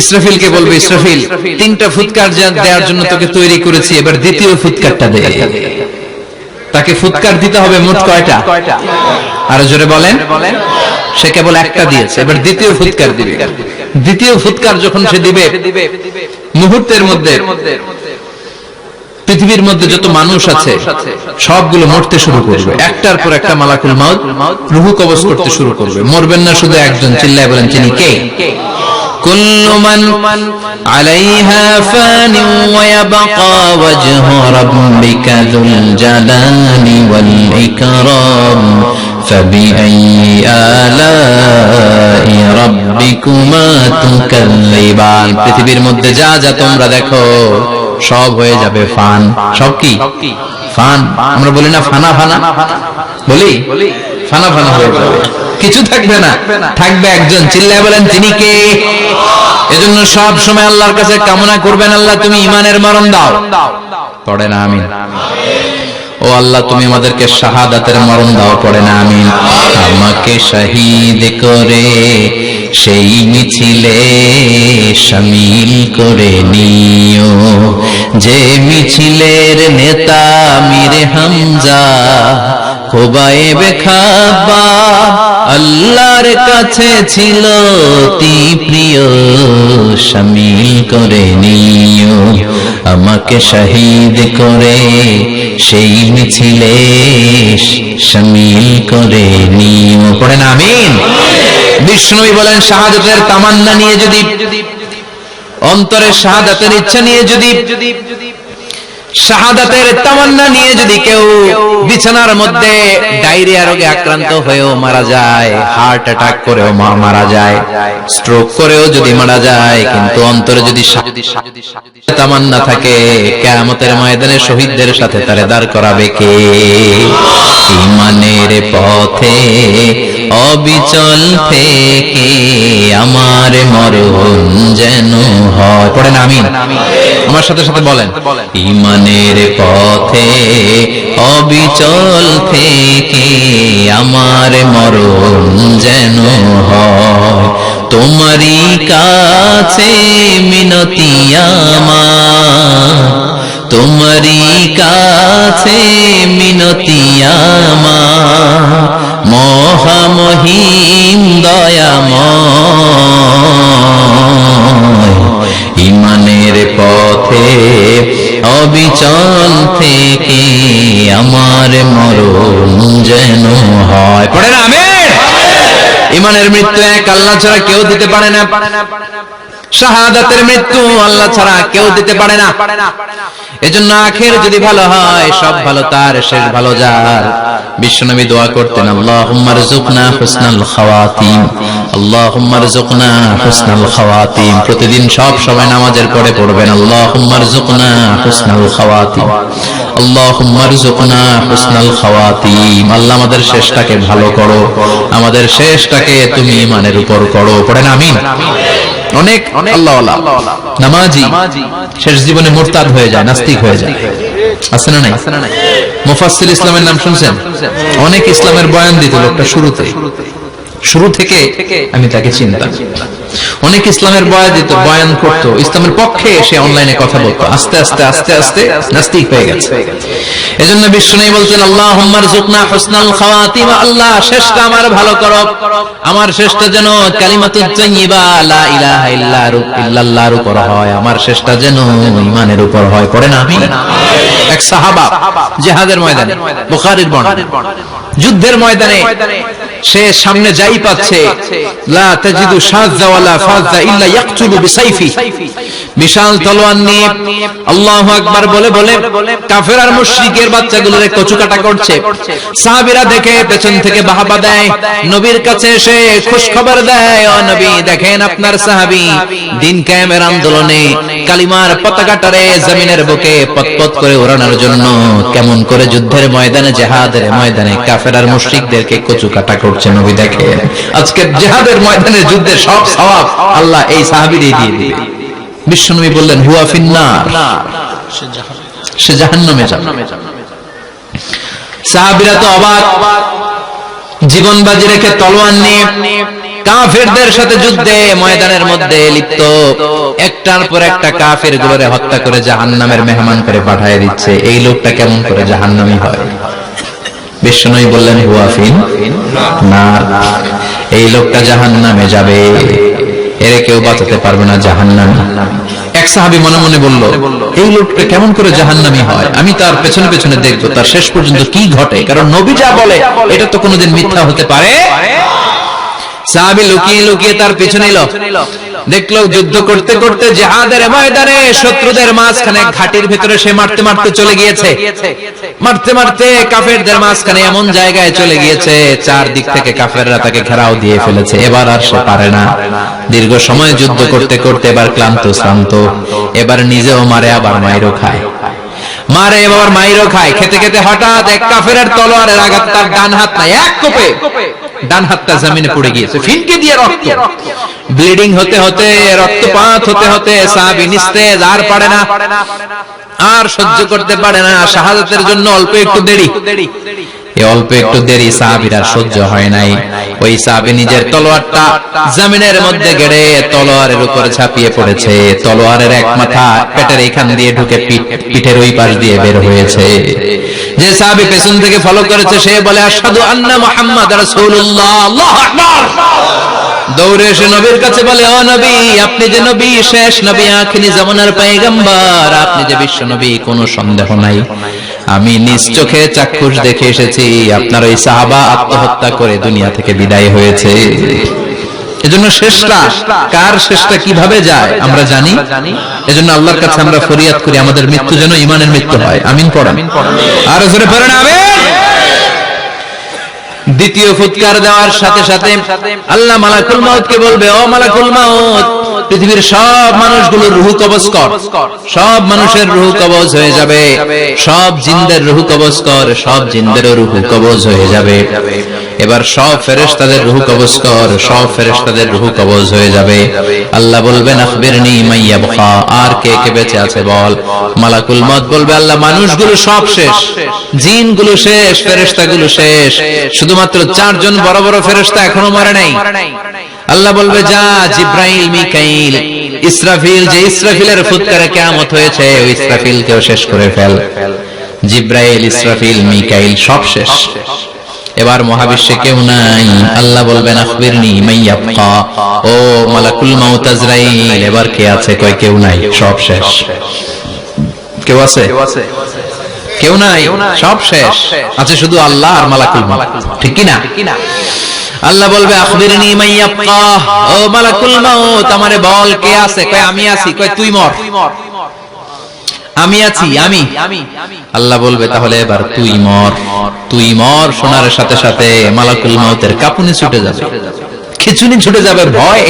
[SPEAKER 1] ইসরাফিলকে বলবে, ইসরাফিল 3টা ফুৎকার দেওয়ার জন্য তোকে তৈরি করেছি, এবার দ্বিতীয় ফুৎকারটা দে। তাকে ফুৎকার দিতে হবে মোট কয়টা? আরো জোরে বলেন। সে কেবল একটা দিয়েছে, এবার দ্বিতীয় ফুৎকার দিবে। দ্বিতীয় ফুৎকার যখন সে দিবে, মুহূর্তের মধ্যে পৃথিবীর মধ্যে যত মানুষ আছে সবগুলো মরতে শুরু করবে। একটার পর একটা মালাকুল মাউত রূহ কবজ করতে শুরু করবে। মরবেন না শুধু একজন। চিল্লায় বলেন, তিনি কে? কুল্লু মান আলাইহা ফানি ওয়া ইয়াবকা ওয়াজহু রাব্বিকা যুল জালালি ওয়াল ইকরাম ফাবিআইয়ি আলাই রাব্বিকুমা তুকাল্লিবান। পৃথিবীর মধ্যে যা যা তোমরা দেখো সব হয়ে যাবে ফান। সব কি? ফান। আমরা বলি না ফানা ফানা, বলি ফানা ফানা হয়ে যাবে, কিছু থাকবে না, থাকবে একজন। চিল্লায় বলেন, তিনি কে? এজন্য সব সময় আল্লাহর কাছে কামনা করবেন, আল্লাহ তুমি ঈমানের মরণ দাও। পড়ে না আমিন? ও আল্লাহ তুমি আমাদেরকে শাহাদাতের মরণ দাও। পড়ে না আমিন? আমাকে শহীদ করে সেই মিছিলে শামিল করে নিও, যে মিছিলের নেতা মীর হামজা খোবায়েবে খাব্বাব আল্লাহর কাছে ছিল অতি প্রিয়। শামিল করে নিও আমাকে শহীদ করে সেই মিছিলে শামিল করে নিও। পড়েন আমিন? বিষ্ণুই বলেন, শাহাদাতের তামান্না নিয়ে যদি, অন্তরের শাহাদাতের ইচ্ছা নিয়ে যদি, শাহাদাতের তামান্না নিয়ে যদি কেউ বিছানার মধ্যে ডায়রিয়া রোগে আক্রান্ত হয়েও মারা যায়, হার্ট অ্যাটাক করেও মারা যায়, স্ট্রোক করেও যদি মারা যায়, কিন্তু অন্তরে যদি তামান্না থাকে, কিয়ামতের ময়দানে শহীদদের সাথে তারে দাঁড় করাবে কে? ঈমানের পথে অবিচল থেকে আমার মরণ যেন হয়। পড়েন আমিন? আমার সাথে সাথে বলেন, ঈমানের পথে অবিচল থেকে আমার মরণ যেন হয়। তোমারই কাছে মিনতি আমার, তোমারই কাছে মিনতি আমার, মহামহিম দয়াময়। ঈমানের পথে অবিচল থেকে আমার মরণ যেন হয়। পড়েন আমিন? ঈমানের মৃত্যু এক আল্লাহ ছাড়া কেউ দিতে পারে না। শাহাদাতের মৃত্যু আল্লাহ ছাড়া কেউ দিতে পারে না। এজন্য আখের যদি ভালো হয় সব ভালো তার, শেষ ভালো যার। বিশ্বনবী দোয়া করতেন, আল্লাহুম্মা রযুকনা হুসনাল খাওয়াতিম, আল্লাহুম্মা রযুকনা হুসনাল খাওয়াতিম। প্রতিদিন সব সময় নামাজের পরে পড়বেন, আল্লাহুম্মা রযুকনা হুসনাল খাওয়াতিম, আল্লাহুম্মা রযুকনা হুসনাল খাওয়াতিম। আল্লাহ আমাদের শেষটাকে ভালো করো, আমাদের শেষটাকে তুমি ঈমানের উপর করো। পড়েন আমিন। অনেক আল্লাহওয়ালা নামাজি শেষ জীবনে মুরতাদ হয়ে যায়, নাস্তিক হয়ে যায়, আছে না নাই? মুফাসসির ইসলামের নাম শুনছেন? অনেক ইসলামের বয়ান দিত লোকটা শুরু থেকে আমি তাকে চিনতাম। অনেক ইসলামের বয়ান করত, ইসলামের পক্ষে সে অনলাইনে কথা বলতো। আস্তে আস্তে আস্তে আস্তে নাস্তিক হয়ে গেছে। এজন্য বিশ্বনবী বলতেন, আল্লাহুম্মা রযুকনা হুসনাল খাওয়াতিম, আল্লাহ শেষটা আমার ভালো করো, আমার শেষটা যেন কালিমাতুত তাইয়্যিবা লা ইলাহা ইল্লাল্লাহর উপর হয়, আমার শেষটা যেন ঈমানের উপর হয়। পড়েন আমিন। এক সাহাবা জিহাদের ময়দানে, বুখারীর বর্ণনা, যুদ্ধের ময়দানে সে সামনে যাই পাচ্ছে, লা তাজিদু শাযযা ওয়ালা ফাযযা ইল্লা ইয়াকতুলু বিসাইফি, বিশাল তলোয়ার নিয়ে আল্লাহু আকবার বলে বলে কাফের আর মুশরিকের বাচ্চাগুলোরে কচুকাটা করছে। সাহাবীরা দেখে পেছন থেকে বাহাবা দেয়, নবীর কাছে এসে খুশখবর দেয়, ও নবী দেখেন আপনার সাহাবী দিন কায়েমের আন্দোলনে কালিমার পতাকাটারে জমিনের বুকে পতপত করে ওড়ানোর জন্য কেমন করে যুদ্ধের ময়দানে, জিহাদের ময়দানে কাফের আর মুশরিকদেরকে কচুকাটা করছে। নবী দেখেন আজকে জিহাদের ময়দানে যুদ্ধের সব সওয়াব আল্লাহ এই সাহাবীরই দিয়ে দিবে। বিশ্বনবী বললেন, হুয়া ফিন্নার, সে জাহান্নামে যাবে। সাহাবীরা তো অবাক, জীবন বাজি রেখে তলোয়ার নিয়ে কাফেরদের সাথে যুদ্ধে ময়দানের মধ্যে লিপ্ত, একটার পর একটা কাফের গুলোরে হত্যা করে জাহান্নামের মেহমান করে পাঠিয়ে দিচ্ছে। এই লোকটা কেমন করে জাহান্নামী হয়? বিশ্বনবী বললেন, হুয়া ফিন্নার, এই লোকটা জাহান্নামে যাবে, এর কেউ বাঁচাতে পারবে না, জাহান্নামী। এক সাহাবী মনে মনে বলল, এই লোকটা কেমন করে জাহান্নামী হয়? আমি তার পেছনে পেছনে দেখবো তার শেষ পর্যন্ত কি ঘটে, কারণ নবী যা বলে এটা তো কোনোদিন মিথ্যা হতে পারে। সাহাবী লুকিয়ে লুকিয়ে তার পিছনে এলো, দেখলো যুদ্ধ করতে করতে জিহাদের ময়দানে শত্রুদের মাঝখানে ঘাটির ভিতরে সে মারতে মারতে চলে গিয়েছে, মারতে মারতে কাফেরদের মাঝখানে এমন জায়গায় চলে গিয়েছে চারদিক থেকে কাফেররা তাকে ঘেরাও দিয়ে ফেলেছে। এবার আর সে পারে না, দীর্ঘ সময় যুদ্ধ করতে করতে এবার ক্লান্ত শ্রান্ত, এবার নিজেও মারে আবার মাইরও খায়, মারে এবার মাইরও খায়। খেতে খেতে হঠাৎ এক কাফেরের তলোয়ারের আঘাত তার ডান হাত নাই, এক কোপে ডান হাতটা জমিনে পড়ে গিয়েছে, ফিনকে দিয়ে রক্ত, ব্লিডিং হতে হতে, রক্তপাত হতে হতে সাহাবী নিস্তেজ, আর পারে না, আর সহ্য করতে পারে না। শাহাদাতের জন্য অল্প একটু দেরি, এই অল্প একটু দেরি সাহাবীর আর সহ্য হয় নাই। ওই সাহাবী নিজের তলোয়ারটা জমিনের মধ্যে গেড়ে তলোয়ারের উপরে ঝাঁপিয়ে পড়েছে। তলোয়ারের এক মাথা পেটের এখান দিয়ে ঢুকে পিঠের ওই পাশ দিয়ে বের হয়েছে। যে সাহাবী পেছন থেকে ফলো করেছে সে বলে, আশহাদু আন্না মুহাম্মাদ রাসূলুল্লাহ, আল্লাহু আকবার। দৌড়ে এসে নবীর কাছে বলে, ও নবী, আপনি যে নবী, শেষ নবী, আখিরি জামানার পয়গম্বর, আপনি যে বিশ্ব নবী, কোনো সন্দেহ নাই, আমি নিজ চোখে চাক্ষুষ দেখে এসেছি আপনার ওই সাহাবা আত্মহত্যা করে দুনিয়া থেকে বিদায় হয়েছে। এজন্য শেষটা কার, শেষটা কিভাবে যায় আমরা জানি। এজন্য আল্লাহর কাছে আমরা ফরিয়াদ করি আমাদের মৃত্যু যেন ঈমানের মৃত্যু হয়। আমিন পড়েন, আর জোরে পড়েন আমিন। দ্বিতীয় ফুৎকার দেওয়ার সাথে সাথে আল্লাহ মালাকুল মাউতকে বলবে, ও মালাকুল মাউত, পৃথিবীর সব মানুষগুলোর রূহ কবজ কর। সব মানুষের রূহ কবজ হয়ে যাবে, সব জিনদের রূহ কবজ কর, সব জিনদেরও রূহ কবজ হয়ে যাবে। এবার সব ফেরেশতাদের রূহ কবজ কর, সব ফেরেশতাদের রূহ কবজ হয়ে যাবে। আল্লাহ বলবেন, আখবিরনি মাইয়াবকা, আর কে কে বেঁচে আছে বল। মালাকুল মউত বলবে, আল্লাহ মানুষগুলো সব শেষ, জিনগুলো শেষ, ফেরেশতাগুলো শেষ, শুধুমাত্র 4 জন বড় বড় ফেরেশতা এখনো মরে নাই। আল্লাহ বলবে, যা জিব্রাইল, মিকাইল, ইসরাফিল, যে ইসরাফিলের ফুৎকারে কিয়ামত হয়েছে ওই ইসরাফিলকেও শেষ করে ফেল। জিব্রাইল, ইসরাফিল, মিকাইল সব শেষ। এবার মহাবিশ্বে কেউ নাই। আল্লাহ বলবেন, আখবিরনি মাইয়াবকা, ও মালাকুল মাউত আজরাইল, এবার কে আছে? কয় কেউ নাই, সব শেষ। কেউ আছে? কেউ নাই, সব শেষ। আছে শুধু আল্লাহ আর মালাকুল মাউত, ঠিক কি না? আল্লাহ বলবে আখবিরনি মান ইয়াবকা, ও মালাকুল মাউত আমারে বল কে আছে? কয় আমি আছি। কয় তুই মর। আমি আছি, আমি। আল্লাহ বলবে তাহলে এবার তুই মর। তুই মর শোনার সাথে সাথে মালাকুল মাউতের কাঁপুনি ছুটে যাবে, খিঁচুনি ছুটে যাবে, ভয়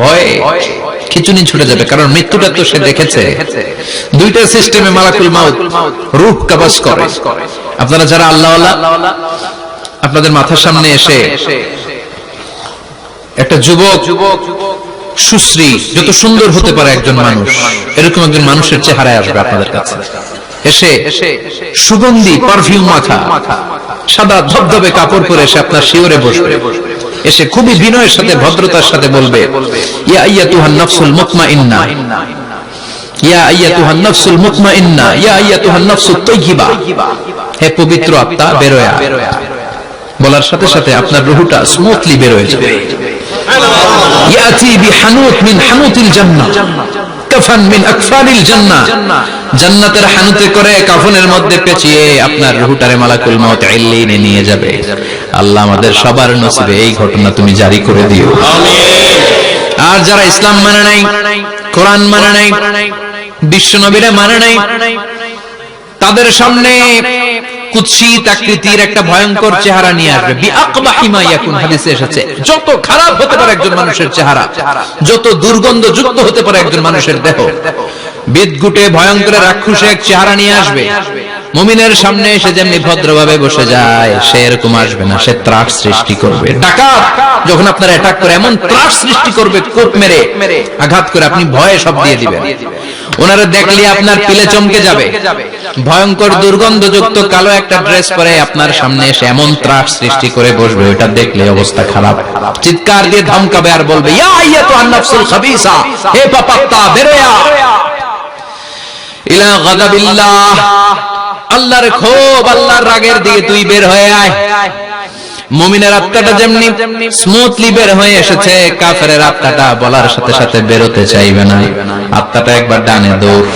[SPEAKER 1] ভয় খিঁচুনি ছুটে যাবে, কারণ মৃত্যুটা তো সে দেখেছে। দুইটা সিস্টেমে মালাকুল মাউত রূহ কবজ করে। আপনারা যারা আল্লাহওয়ালা, আপনাদের মাথার সামনে এসে একটা যুবক সুশ্রী, যত সুন্দর হতে পারে একজন মানুষ, এরকম একজন মানুষের চেহারায় আসবে আপনাদের কাছে, এসে সুগন্ধি পারফিউম মাখা সাদা ধবধবে কাপড় পরে এসে আপনার শিওরে বসবে, এসে খুবই বিনয়ের সাথে ভদ্রতার সাথে বলবে, ইয়া আইয়াতুহান নাফসুল মুতমাইন্না, ইয়া আইয়াতুহান নাফসুল মুতমাইন্না, ইয়া আইয়াতুহান নাফসুত তাইয়্যিবা, হে পবিত্র আত্মা বের হয়ে আ। বলার সাথে সাথে আপনার রূহটা স্মুথলি বের হয়ে যাবে। ইয়াতি বিহানুত মিন হানুতিল জান্নাহ, কাফান মিন আকফানিল জান্নাহ, জান্নাতের হানুতে করে কাফনের মধ্যে পেঁচিয়ে আপনার রূহটারে মালাকুল মাউত ইল্লিনে নিয়ে যাবে। আল্লাহ আমাদের সবার নসিবে এই ঘটনা তুমি জারি করে দিও। আমিন। আর যারা ইসলাম মানে নাই, কোরআন মানে নাই, বিশ্ব নবীরে মানে নাই, তাদের সামনে কুৎসিত আকৃতির একটা ভয়ঙ্কর চেহারা নিয়ে আসবে। বিআকবাহি মা ইয়াকুন, হাদিসে এসেছে যত খারাপ হতে পারে একজন মানুষের চেহারা, যত দুর্গন্ধযুক্ত হতে পারে একজন মানুষের দেহ, বিদঘুটে ভয়ঙ্কর রাক্ষসে এক চেহারা নিয়ে আসবে। মুমিনের সামনে এসে যেমনি ভদ্রভাবে বসে যায়, সে এরকম আসবে না, সে ত্রাস সৃষ্টি করবে। ডাকাত যখন আপনার অ্যাটাক করে এমন ত্রাস সৃষ্টি করবে, কোপ মেরে আঘাত করে আপনি ভয়ে সব দিয়ে দিবেন। ওনারা দেখলে আপনার পিলে চমকে যাবে। ভয়ঙ্কর দুর্গন্ধযুক্ত কালো একটা ড্রেস পরে আপনার সামনে এসে এমন ত্রাস সৃষ্টি করে বসবে, ওটা দেখলে অবস্থা খারাপ। চিৎকার দিয়ে ধমকাবে আর বলবে, ইয়া আইয়াতুহান নাফসুল খাবিসা, হে পাপাত্তা বের হয়ে আ ইলা গাযাবিল্লাহ, আল্লাহর ক্ষোভ, আল্লাহর রাগের দিকে তুই বের হয়ে আয়। মুমিনের আত্মাটা যেমনি স্মুথলি বের হয়ে এসেছে, কাফেরের আত্মাটা বলার সাথে সাথে বেরোতে চাইবে না। আত্মাটা একবার ডানে দৌড়,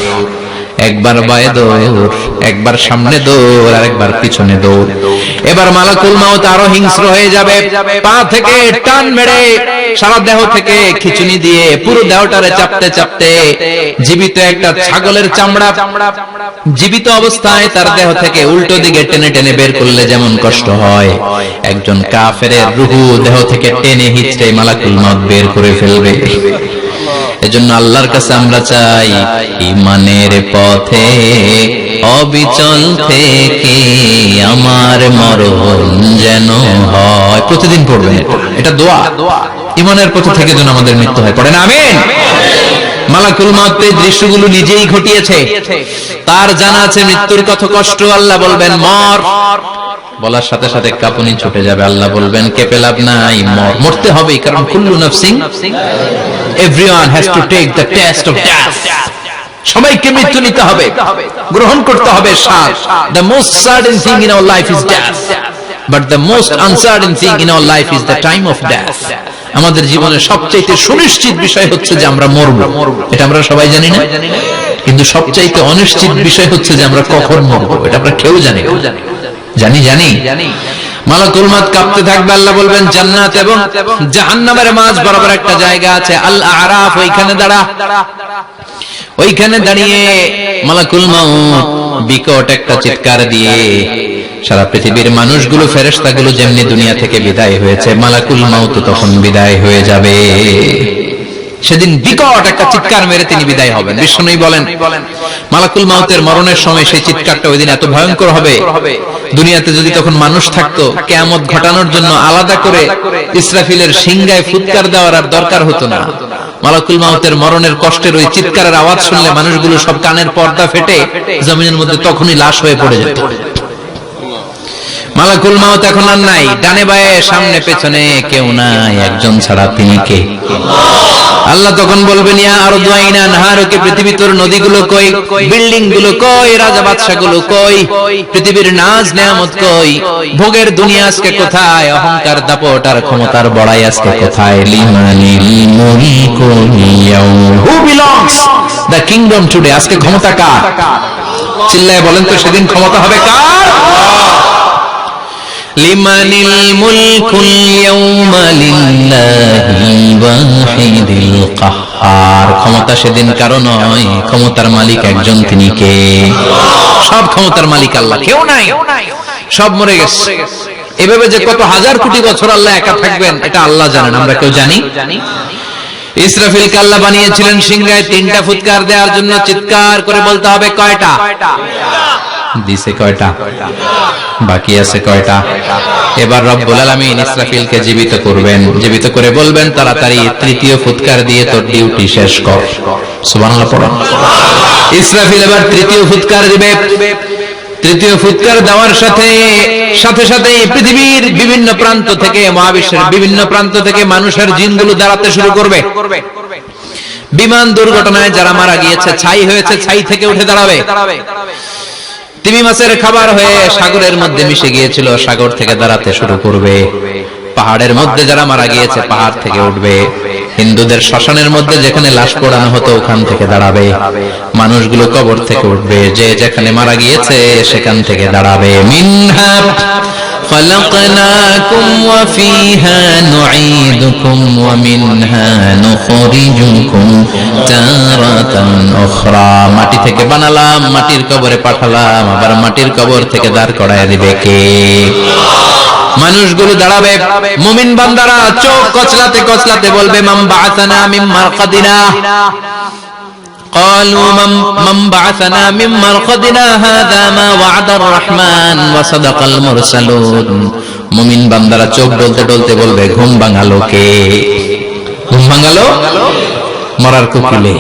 [SPEAKER 1] একবার বায়ে দৌড়, একবার সামনে দৌড়, আর একবার পিছনে দৌড়। এবার মালাকুল মাউত আরো হিংস্র হয়ে যাবে, পা থেকে টান মেরে সারা দেহ থেকে খিঁচুনি দিয়ে পুরো দেহটারে চাপতে চাপতে জীবিত একটা ছাগলের চামড়া জীবিত অবস্থায় তার দেহ থেকে উল্টো দিকে টেনে টেনে বের করলে যেমন কষ্ট হয়, একজন কাফেরের রূহ দেহ থেকে টেনে হিচড়ে মালাকুল মাউত বের করে ফেলবে। এজন্য আল্লাহর কাছে আমরা চাই, ঈমানের পথে অবিচল থেকে আমার মরণ যেন হয়। প্রতিদিন পড়বেন এটা দোয়া, ঈমানের পথে থেকে যেন আমাদের মৃত্যু হয়। পড়েন আমিন। মালাকুল মাউত এই দৃশ্যগুলো নিজেই ঘটিয়েছে, তার জানা আছে মৃত্যুর কত কষ্ট। আল্লাহ বলবেন মর, বলার সাথে সাথে কাঁপুনি ছুটে যাবে। আল্লাহ বলবেন কেঁপে লাভ নাই, মর, মরতে হবে, কারণ কুল্লু নাফসিন, everyone has to take the test of death. সবাইকে মৃত্যু নিতে হবে, গ্রহণ করতে হবে স্বাদ। The most certain thing in our life is death, but the most uncertain thing in our life is the time of death. আমাদের জীবনের সবচাইতে সুনিশ্চিত বিষয় হচ্ছে যে আমরা মরব, এটা আমরা সবাই জানি না, কিন্তু সবচাইতে অনিশ্চিত বিষয় হচ্ছে যে আমরা কখন মরব, এটা আমরা কেউ জানি না। জানি জানি মালাকুল মাউত কাঁপতে থাকবে। আল্লাহ বলবেন জান্নাত এবং জাহান্নামের মাঝ বরাবর একটা জায়গা আছে, আল আরাফ, ওইখানে দাঁড়া। ওইখানে দাঁড়িয়ে মালাকুল মাউত বিকট একটা চিৎকার দিয়ে সারা পৃথিবীর মানুষগুলো, ফেরেশতাগুলো যেমনি দুনিয়া থেকে বিদায় হয়েছে, মালাকুল মাউত তখন বিদায় হয়ে যাবে। সেদিন বিকট একটা চিৎকার মেরে তিনি বিদায় হবেন। বিষ্ণুই বলেন মালাকুল মাউতের মরণের সময় সেই চিৎকারটা ওই দিন এত ভয়ঙ্কর হবে, দুনিয়াতে যদি তখন মানুষ থাকতো, কিয়ামত ঘটানোর জন্য আলাদা করে ইসরাফিলের সিংগায় ফুৎকার দেওয়ার আর দরকার হতো না। মালাকুল মাউতের মরণের কষ্টের ওই চিৎকারের আওয়াজ শুনলে মানুষগুলো সব কানের পর্দা ফেটে জমিনের মধ্যে তখনই লাশ হয়ে পড়ে যেত। মালাকুল মাউত এখন আর নাই, ডানে বায়ে সামনে পেছনে কেউ নাই, একজন ছাড়া তিনি কে? আল্লাহ তখন বলবেন ইয়া আরদু আইনা নাহারুকে, পৃথিবী তোর নদীগুলো কই, বিল্ডিং গুলো কই, রাজা বাদশা গুলো কই, পৃথিবীর নাজ নেয়ামত কই, ভোগের দুনিয়া আজকে কোথায়, অহংকার দাপট আর ক্ষমতার বড়াই আজকে কোথায়? লিমানিল মুলকু ইয়াউম, who belongs the kingdom today, আজকে ক্ষমতা কার? চিল্লায় বলেন তো সেদিন ক্ষমতা হবে কার? লিমানিল মুলকুল ইয়াউমা লিল্লাহিল ওয়াহিদিল কাহ্হার। ক্ষমতা সেদিন কারো নয়, ক্ষমতার মালিক একজন, তিনি কে? সব ক্ষমতার মালিক আল্লাহ, কেউ নাই, সব মরে গেছে। এভাবে যে কত হাজার কোটি বছর আল্লাহ একা থাকবেন এটা আল্লাহ জানেন, আমরা কেউ জানি? ইসরাফিলকে আল্লাহ বানিয়েছিলেন সিংহায় 3টা ফুৎকার দেওয়ার জন্য। চিৎকার করে বলতে হবে কয়টা? দিছে কয়টা? বাকি আছে কয়টা? এবার রব্বুল আলামিন ইসরাফিলকে জীবিত করবেন, জীবিত করে বলবেন তাড়াতাড়ি 3য় ফুৎকার দিয়ে তোর ডিউটি শেষ কর। সুবহানাল্লাহ পড়ো। ইসরাফিল এবার 3য় ফুৎকার দিবে। 3য় ফুৎকার দেওয়ার সাথে সাথে পৃথিবীর বিভিন্ন প্রান্ত থেকে, মহাবিশ্বের বিভিন্ন প্রান্ত থেকে মানুষের জিনগুলো দাঁড়াতে শুরু করবে। বিমান দুর্ঘটনায় যারা মারা গিয়েছে, ছাই হয়েছে, ছাই থেকে উঠে দাঁড়াবে। তিমি মাছের খাবার হয়ে সাগরের মধ্যে মিশে গিয়েছিল, সাগর থেকে দাঁড়াতে শুরু করবে। পাহাড়ের মধ্যে যারা মারা গিয়েছে, পাহাড় থেকে উঠবে। হিন্দুদের শ্মশানের মধ্যে যেখানে লাশ পোড়ানো হতো ওখান থেকে দাঁড়াবে। মানুষগুলো কবর থেকে উঠবে, যে যেখানে মারা গিয়েছে সেখান থেকে দাঁড়াবে। মিনহা خلقناكم وفيها نعيدكم ومنها نخرجكم تارة أخرى। মাটি থেকে বানালাম, মাটির কবরে পাঠালাম, আবার মাটির কবর থেকে দাঁড় করায় দিবে কে? মানুষগুলো দাঁড়াবে। মুমিন বান্দারা চোখ কচলাতে কচলাতে বলবে মান বাআসানা মিন মারকাদিনা। قالوا من بعثنا من مرقدنا هذا ما وعد الرحمن وصدق المرسلون। মুমিন বান্দারা চোখ ডলতে ডলতে বলবে ঘুম ভাঙালো কে? ঘুম ভাঙালো মরার কুকিলে।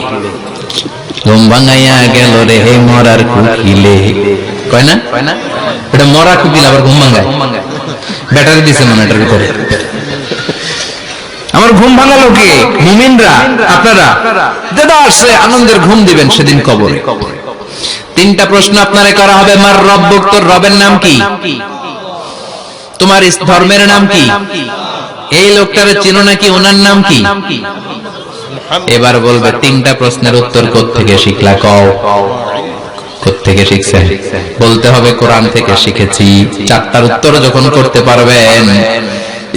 [SPEAKER 1] ঘুম ভাঙাইয়া গেল রে মরার কুকিলে। কয় না এটা মরা কুকিল আবার ঘুম ভাঙায়। ব্যাটারি দিছে মনিটরের ভিতরে। আমার ঘুম ভাঙালো কে? মুমিনরা, আপনারা দাদা আসছে আনন্দের ঘুম দিবেন সেদিন কবরে। 3টা প্রশ্ন আপনারে করা হবে। মার রব্বুক, তোর রবের নাম কি? তোমার ধর্মের নাম কি? এই লোকটারে চিনো নাকি? ওনার নাম কি? এবার বলবে 3টা প্রশ্নের উত্তর কোত্থেকে শিখলা? কও কোত্থেকে শিখছেন? বলতে হবে কোরআন থেকে শিখেছি। 4টার উত্তর যখন করতে পারবেন,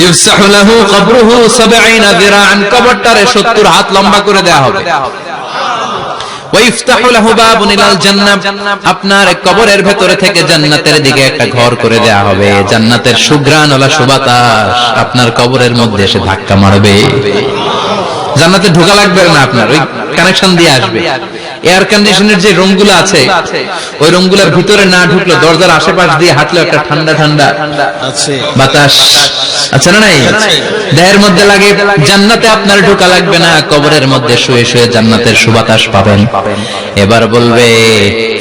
[SPEAKER 1] ইফসাহু লাহু কবরুহু 70 যিরাআন, কবরটারে 70 হাত লম্বা করে দেয়া হবে। ওয়া ইফতাহু লাহু বাবুন ইলাল জান্নাহ, আপনার কবরের ভেতরে থেকে জান্নাতের দিকে একটা ঘর করে দেয়া হবে। জান্নাতের সুঘ্রাণওয়ালা সুবাতাস আপনার কবরের মধ্যে এসে ধাক্কা মারবে। জান্নাতে ঢোকা লাগবে না, আপনার ওই কানেকশন দিয়ে আসবে। এয়ার কন্ডিশনের যে রুমগুলো আছে, ওই রুমগুলোর ভিতরে না ঢুকলো, দরজার আশেপাশ দিয়ে হাঁটলে একটা ঠান্ডা ঠান্ডা বাতাস আছে না নাই? দেহের মধ্যে লাগে। জান্নাতে আপনার ঢোকা লাগবে না, কবরের মধ্যে শুয়ে শুয়ে জান্নাতের সুবাতাস পাবেন। এবার বলবে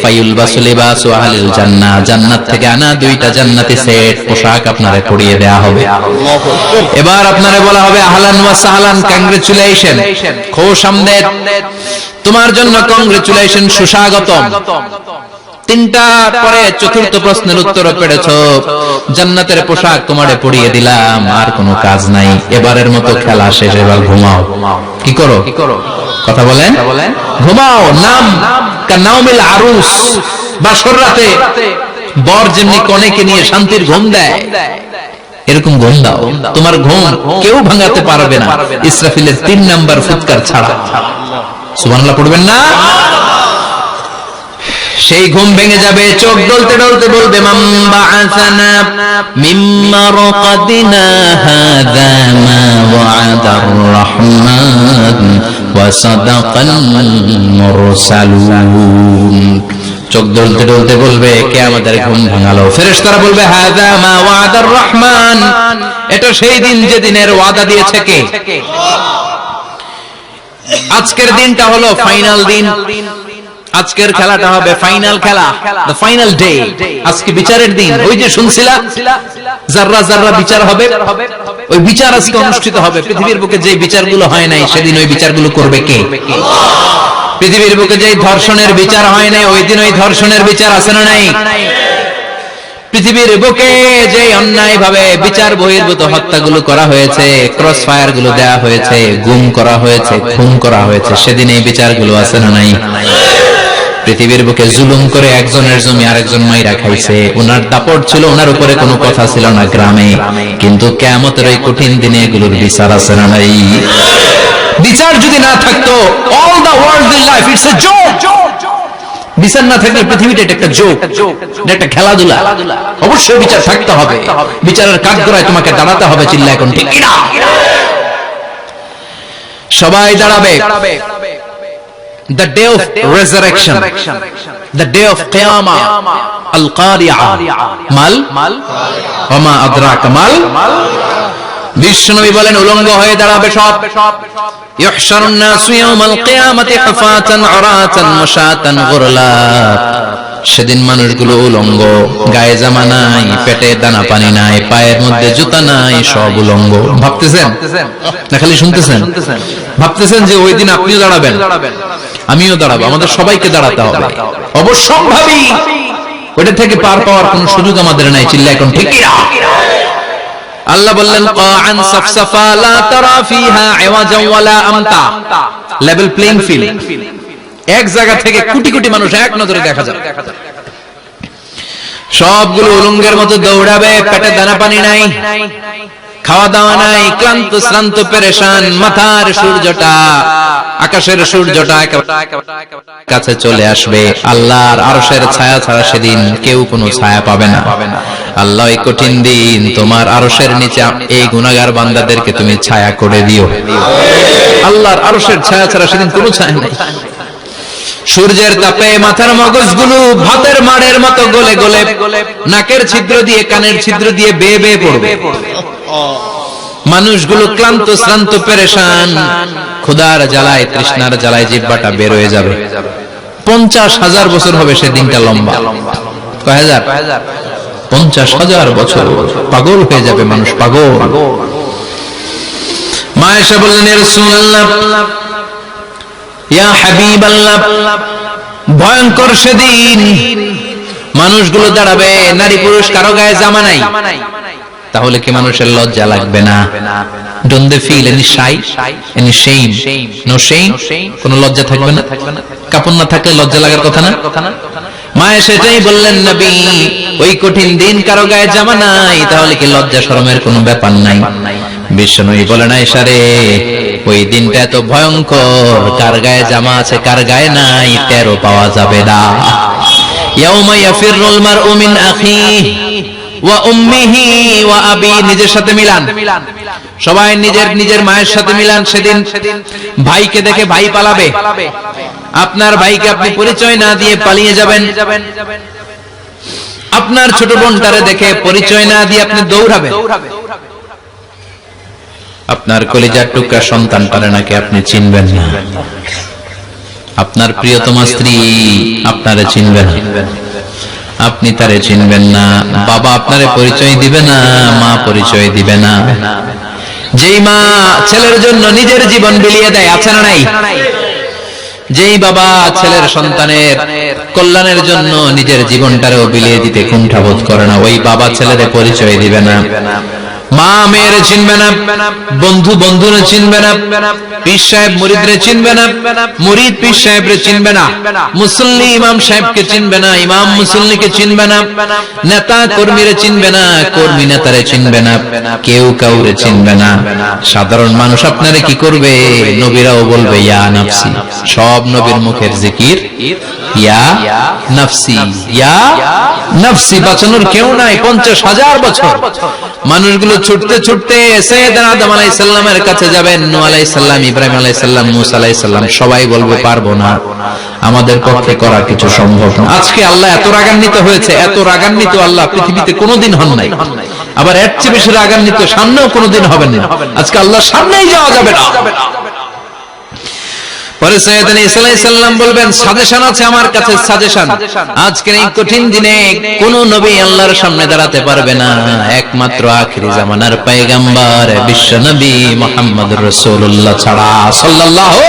[SPEAKER 1] ফায়ুলবাসু লিবাসু আহলিল জান্নাহ, জান্নাত থেকে আনা 2টা জান্নাতি সেট পোশাক আপনারে পরিয়ে দেয়া হবে। এবার আপনারে বলা হবে আহলান ওয়া সাহলান, কংগ্রেচুলেশন, খুশ আমদেদ, তোমার জন্য কংগ্রেচুলেশন, সুস্বাগতম। 3টা পরে 4র্থ প্রশ্নের উত্তর পেরেছো, জান্নাতের পোশাক তোমারে পরিয়ে দিলাম, আর কোনো কাজ নাই, এবারের মতো খেলা শেষ, এবার ঘুমাও। কি করো? কথা বলেন, ঘুমাও। নাম কানাউমিল আরুস, বাসর রাতে বর যেমনি কনেকে নিয়ে শান্তির ঘুম দেয়, এরকম ঘুম দাও। তোমার ঘুম কেউ ভাঙাতে পারবে না ইসরাফিলের 3 নাম্বার ফুৎকার ছাড়া। সুবহানাল্লাহ পড়বেন না? সেই ঘুম ভেঙে যাবে, চোখ ডলতে ডলতে বলবে মান বাআসানা মিন মারকাদিনা হাযা মা ওয়া'দার রাহমান ওয়া সাদাকাল মুরসালুন। চোখ ডলতে ডলতে বলবে কে আমাদের ঘুম ভাঙালো? ফেরেশতারা বলবে হাযা মা ওয়া'দার রাহমান, এটা সেই দিন যেদিনের ওয়াদা দিয়েছে কে? আজকের দিনটা হলো ফাইনাল দিন। আজকের খেলাটা হবে ফাইনাল খেলা, দ্য ফাইনাল ডে। আজকে বিচারের দিন। ওই যে শুনছিলা জাররা জাররা বিচার হবে, ওই বিচার আজকে অনুষ্ঠিত হবে। পৃথিবীর বুকে যে বিচারগুলো হয় নাই সেদিন ওই বিচারগুলো করবে কে? পৃথিবীর বুকে যে ধর্ষণের বিচার হয় নাই ওই দিন ওই ধর্ষণের বিচার আছে না নাই? পৃথিবীর বুকে যে অন্যায় ভাবে বিচার বহির্ভূত হত্যাগুলো করা হয়েছে, ক্রস ফায়ার গুলো দেওয়া হয়েছে, গুম করা হয়েছে, খুন করা হয়েছে, সেদিন এই বিচারগুলো আছে না নাই? পৃথিবীর বুকে জুলুম করে একজনের জমি আরেকজন মাইরা খাইছে, ওনার দাপট ছিল, ওনার উপরে কোনো কথা ছিল না গ্রামে, কিন্তু কিয়ামতের ওই কঠিন দিনে এগুলোর বিচার আছে না নাই? বিচার যদি না থাকতো, all the worldly life it's a joke. বিচার না থাকলে পৃথিবীটা এটা একটা জোক, এটা একটা খেলাধুলা। অবশ্যই বিচার থাকতে হবে, বিচারের কাঠগড়ায় তোমাকে দাঁড়াতে হবে। চিল্লা এখন ঠিক কিনা? সবাই দাঁড়াবে। The day of resurrection, the day of qiyamah, al-qari'ah, mal wama adraka mal। বিশ্বনবী বলেন উলঙ্গ হয়ে দাঁড়াবে সব। ইহশারুন নাসু ইয়াওমাল কিয়ামাতি হুফাতান উরাতান মুশাতান গুরলা। সেদিন মানুষগুলো উলঙ্গ, গায়ে জামা নাই, পেটে দানা পানি নাই, পায়ের মধ্যে জুতা নাই, সব উলঙ্গ। ভাবতেছেন না খালি শুনতেছেন? ভাবতেছেন যে ওই দিন আপনিও দাঁড়াবেন, আমিও দাঁড়াবো, আমাদের সবাইকে দাঁড়াতে হবে। অবশ্যম্ভাবী, ওটা থেকে পার পাওয়ার কোনো সুযোগ আমাদের নাই। চিল্লা এখন ঠিক কিনা? আল্লাহ বললেন কাআন সাফসাফা লা তারা ফিহা আওয়াজান ওয়ালা আমতা, লেভেল প্লেইং ফিল্ড। এক জায়গা থেকে কোটি কোটি মানুষ এক নজরে দেখা যাবে। সবগুলো উলঙ্গের মতো দৌড়াবে, পেটে দানা পানি নাই, খাওয়া দাওয়া নাই, ক্লান্ত শ্রান্ত পেরেশান, মাথার সূর্যটা, আকাশের সূর্যটা কাছে চলে আসবে। আল্লাহর আরশের ছায়া ছাড়া সেদিন কেউ কোনো ছায়া পাবে না। আল্লাহ এই কঠিন দিন তোমার আরশের নিচে এই গুনাহগার বান্দাদেরকে তুমি ছায়া করে দিও। আল্লাহর আরশের ছায়া ছাড়া সেদিন কোনো ছায়া নাই। সূর্যের তাপে মাথার মগজগুলো ভাতের মাড়ের মতো গলে গলে নাকের ছিদ্র দিয়ে কানের ছিদ্র দিয়ে বেয়ে বেয়ে পড়বে। মানুষগুলো ক্লান্ত শ্রান্ত পেরেশান, ক্ষুধার জ্বালায় তৃষ্ণার জ্বালায় জিহ্বাটা বের হয়ে যাবে। 50,000 বছর হবে সেদিনটা লম্বা। কয় হাজার? 50,000 বছর। পাগল হয়ে যাবে মানুষ, পাগল। মা এসে বললেন ইয়া রাসূলুল্লাহ, ইয়া হাবিবাল্লাহ, ভয়ঙ্কর সেদিন মানুষগুলো দাঁড়াবে, নারী পুরুষ কারো গায়ে জামা নাই। তাহলে কি মানুষের লজ্জা লাগবে না? Don't they feel any shy, any shame? No shame? কোন লজ্জা থাকবে না? কাপড় না থাকলে লজ্জা লাগার কথা না? মায়ে সেটাই বললেন নবী, ওই কঠিন দিন কারো গায়ে জামা নাই, তাহলে কি লজ্জা শরমের কোনো ব্যাপার নাই? বিশ্বনবী বলেন আয়েশা রে, ওই দিনটা এত ভয়ঙ্কর, কার গায়ে জামা আছে কার গায়ে নাই টেরও পাওয়া যাবে না। ইয়াউমা ইয়াফিরুল মারউ মিন আখিহি ওয়া উম্মিহি ওয়া আবি, নিজের সাথে মিলান, সবাই নিজের নিজের মায়ের সাথে মিলান। সেদিন ভাইকে দেখে ভাই পালাবে, আপনার ভাইকে আপনি পরিচয় না দিয়ে পালিয়ে যাবেন। আপনার ছোট বোনটারে দেখে পরিচয় না দিয়ে আপনি দৌড়াবেন। আপনার কলিজার টুকরা সন্তানটারে নাকি আপনি চিনবেন না। আপনার প্রিয়তমা স্ত্রী আপনারে চিনবেন না, আপনি তারে চিনবেন না। বাবা আপনারে পরিচয় দিবে না, মা পরিচয় দিবে না। যেই মা ছেলের জন্য নিজের জীবন বিলিয়ে দেয়, আছে না নাই? যেই বাবা ছেলের সন্তানের কল্যাণের জন্য নিজের জীবনটারেও বিলিয়ে দিতে কুণ্ঠাবোধ করে না, ওই বাবা ছেলেরে পরিচয় দিবে না। মা মেয়েরে চিনবে না, বন্ধু বন্ধুরে চিনবে না, পীর সাহেব মুরিদরে চিনবে না, মুরিদ পীর সাহেবরে চিনবে না, মুসল্লি ইমাম সাহেবকে চিনবে না, ইমাম মুসল্লিকে চিনবে না, নেতা কর্মীরে চিনবে না, কর্মী নেতারে চিনবে না, কেউ কাউরে চিনবে না। সাধারণ মানুষ আপনারে কি করবে? নবীরাও বলবে ইয়া নাফসি। সব নবীর মুখের জিকির ইয়া নাফসি, ইয়া নাফসি। বাঁচানোর কেউ নাই। 50,000 বছর মানুষগুলো ছুটতে ছুটতে সাইয়েদনা আদম আলাইহিস সালামের কাছে যাবেন। নূহ আলাইহিস সালাম, ইব্রাহিম আলাইহিস সালাম, মূসা আলাইহিস সালাম, সবাই বলবে পারবো না, আমাদের পক্ষে করা কিছু সম্ভব না। আজকে আল্লাহ এত রাগান্বিত হয়েছে, এত রাগান্বিত আল্লাহ পৃথিবীতে কোনোদিন হন নাই। আবার এর চেয়ে বেশি রাগান্বিত সামনেও কোনোদিন হবেন না। আজকে আল্লাহর সামনেই যাওয়া যাবে না। পরে সাইয়েদনা ঈসা আলাইহিস সালাম বলবেন সাজেশন আছে আমার কাছে, সাজেশন। আজকের এই কঠিন দিনে কোন নবী আল্লাহর সামনে দাঁড়াতে পারবে না, একমাত্র আখিরি জামানার পয়গম্বর বিশ্ব নবী মুহাম্মদুর রাসূলুল্লাহ ছাড়া সাল্লাল্লাহু।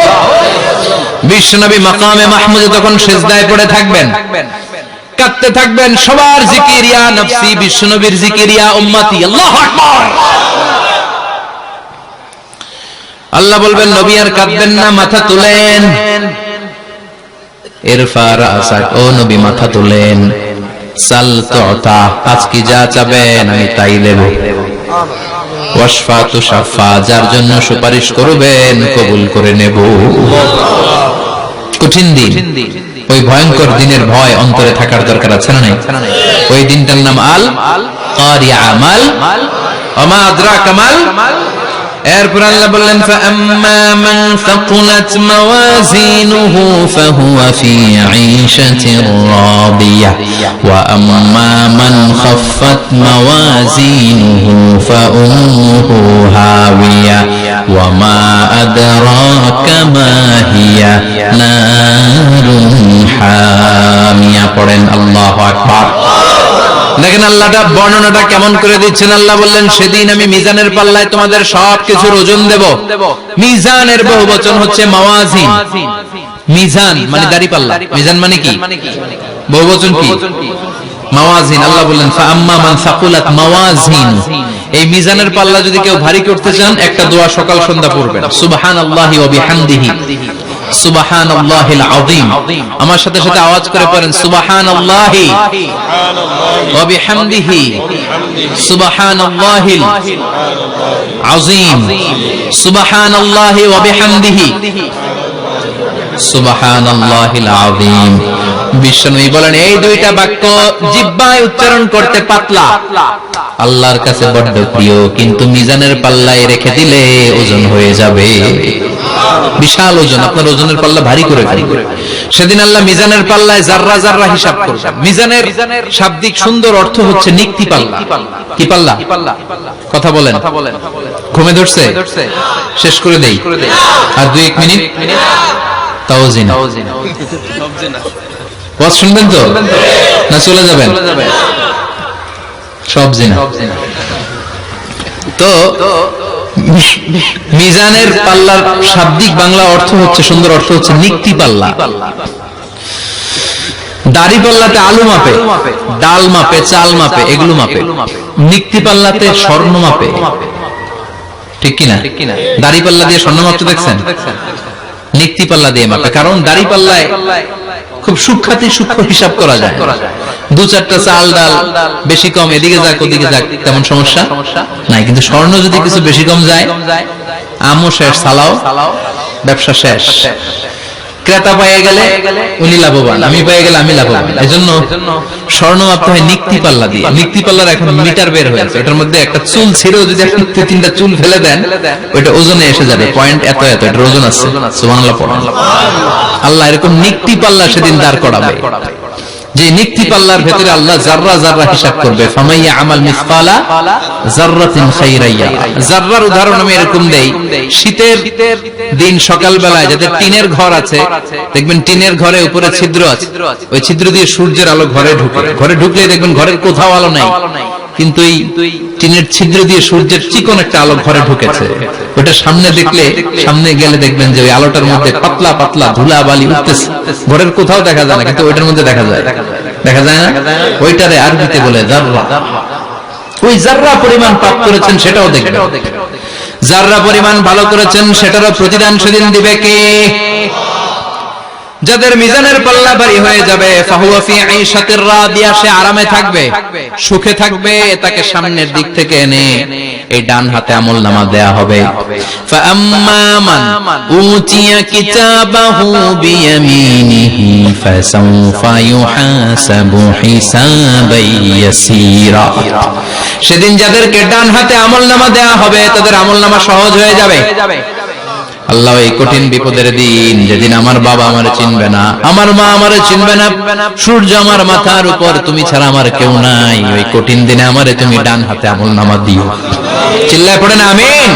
[SPEAKER 1] বিশ্ব নবী মাকামে মাহমুদে তখন সিজদায় পড়ে থাকবেন, কাঁদতে থাকবেন। সবার জিকির ইয়া নফসি, বিশ্ব নবীর জিকির ইয়া উম্মতি। আল্লাহু আকবার। আল্লাহ বলবেন নবী আর কাঁদবেন না, মাথা তুলেন। ইরফা রাসাক, ও নবী মাথা তুলেন, সাল তুতা, আজকে যা চাবেন আমি তাই দেব, ওয়াশফা তুশাফা, যার জন্য সুপারিশ করবেন কবুল করে নেব। কঠিন দিন, ওই ভয়ঙ্কর দিনের ভয় অন্তরে থাকার দরকার আছে না নাই? ওই দিনটার নাম আল কারিয়া, মাল ওমা আদরাকা মাল। এরপর আল্লাহ বললেন ফাআম্মা মান সাকুলাত মাওয়াজিনুহু ফাহুয়া ফি ঈশাতির রাদিয়াহ ওয়া আম্মা মান খাফফাত মাওয়াজিনুহু ফাউম্মুহু হাওিয়া ওয়া মা আদরাকা মা হিয়া নারুন হামিয়া। পড়েন আল্লাহু আকবার। দেখেন আল্লাহটা বর্ণনাটা কেমন করে দিচ্ছেন। আল্লাহ বললেন সেদিন আমি মিজানের পাল্লায় তোমাদের সবকিছুর ওজন দেব। মিজানের বহুবচন হচ্ছে মাওয়াজিন। মিজান মানে দাঁড়িপাল্লা, মিজান মানে কি? বহুবচন কি? মাওয়াজিন। আল্লাহ বললেন ফাআম্মা মান সাকুলাত মাওয়াজিন, এই মিজানের পাল্লা যদি কেউ ভারী করতে চান একটা দোয়া সকাল সন্ধ্যা পড়বেন, সুবহানাল্লাহি ওয়া বিহামদিহি সুবহানাল্লাহিল আযীম। আমার সাথে সাথে আওয়াজ করে পড়েন সুবহানাল্লাহি ওয়া বিহামদিহি সুবহানাল্লাহিল আযীম, সুবহানাল্লাহি ওয়া বিহামদিহি সুবহানাল্লাহিল আযীম। বিশ্বনবী বলেন এই দুইটা বাক্য জিহ্বায় উচ্চারণ করতে পাতলা, আল্লাহর কাছে বড্ড প্রিয়, কিন্তু মিজানের পাল্লায় রেখে দিলে ওজন হয়ে যাবে বিশাল ওজন। আপনার ওজনের পাল্লা ভারী করে ফেলবে। সেদিন আল্লাহ মিজানের পাল্লায় জাররা জাররা হিসাব করবেন। মিজানের শাব্দিক সুন্দর অর্থ হচ্ছে নিক্তি পাল্লা। কি পাল্লা? কথা বলেন, ঘুমে ধরছে? শেষ করে দেই, আর 2-1 মিনিট। তাও জিনা ওয়াজ শুনবেন তো না চলে যাবেন? সব জিনা। তো মিজানের পাল্লার শাব্দিক বাংলা অর্থ হচ্ছে, সুন্দর অর্থ হচ্ছে নিক্তি পাল্লা। দাড়ি পাল্লাতে আলু মাপে, ডাল মাপে, চাল মাপে, এগুলো মাপে। নিক্তি পাল্লাতে স্বর্ণ মাপে, ঠিক কিনা? দাড়ি পাল্লা দিয়ে স্বর্ণ মাপতে দেখছেন? নিক্তি পাল্লা দিয়ে মাপে, কারণ দাড়ি পাল্লায় খুব সূক্ষ্মাতি সূক্ষ্ম হিসাব করা যায়। 2-4টা চাল ডাল বেশি কম এদিকে যাক ওদিকে যাক তেমন সমস্যা নাই, কিন্তু স্বর্ণ যদি কিছু বেশি কম যায়, আমও শেষ, সালাও ব্যবসা শেষ। ক্রেতা পেয়ে গেলে উনি লাভবান, আমি পেয়ে গেলে আমি লাভবান। এজন্য স্বর্ণ মাপতে হয় নিক্তি পাল্লা দিয়ে। নিক্তি পাল্লার এখন মিটার বের হয়েছে, ওটার মধ্যে একটা চুল ছিঁড়েও যদি এখন 2-3টা চুল ফেলে দেন ওইটা ওজনে এসে যাবে, পয়েন্ট এত এত, এটার ওজন আছে। সুবহানাল্লাহ পড়েন। আল্লাহ এরকম নিক্তি পাল্লা সেদিন দাঁড় করাবে, যে নিক্তি পাল্লার ভেতরে আল্লাহ জাররা জাররা হিসাব করবে। ফামাইয়া আমাল মিসকালা জাররাতিন খাইরাইয়া। জাররার উদাহরণ আমি এরকম দেই, শীতের দিন সকাল বেলায় যাদের টিনের ঘর আছে, দেখবেন টিনের ঘরে উপরে ছিদ্র আছে, ওই ছিদ্র দিয়ে সূর্যের আলো ঘরে ঢুকে। ঘরে ঢুকলে দেখবেন ঘরের কোথাও আলো নাই, কিন্তু এই টিনের ছিদ্র দিয়ে সূর্যের চিকন একটা আলো ঘরে ঢুকেছে। ওটা সামনে দেখলে, সামনে গেলে দেখবেন যে ওই আলোটার মধ্যে পাতলা পাতলা ধুলা বালি উঠতেছে, ঘরের কোথাও দেখা যায় না, কিন্তু ওইটার মধ্যে দেখা যায়। দেখা যায় না? ওইটারে আরবিতে বলে জাররা। ওই জাররা পরিমাণ পাপ করেছেন সেটাও দেখবেন, জাররা পরিমাণ ভালো করেছেন সেটারও প্রতিদান সেদিন দিবে কে? যাদের মিজানের পাল্লা ভারী হয়ে যাবে, ফাহুয়া ফি ঈশাতির রাদিয়া, সে আরামে থাকবে, সুখে থাকবে। তাকে সামনের দিক থেকে এনে এই ডান হাতে আমলনামা দেয়া হবে। ফাআম্মা মান উতিয়া কিতাবাহু বিয়ামিনিহি ফাসাউফা ইউহাসাবু হিসাবান ইয়াসীরা। সেদিন যাদেরকে ডান হাতে আমলনামা দেয়া হবে তাদের আমলনামা সহজ হয়ে যাবে। আল্লাহ এই কঠিন বিপদের দিন, যেদিন আমার বাবা আমারে চিনবে না, আমার মা আমারে চিনবে না, সূর্য আমার মাথার উপর, তুমি ছাড়া আমার কেউ নাই, ওই কঠিন দিনে আমারে তুমি ডান হাতে আমলনামা দিও। চিল্লায় পড়েন আমিন।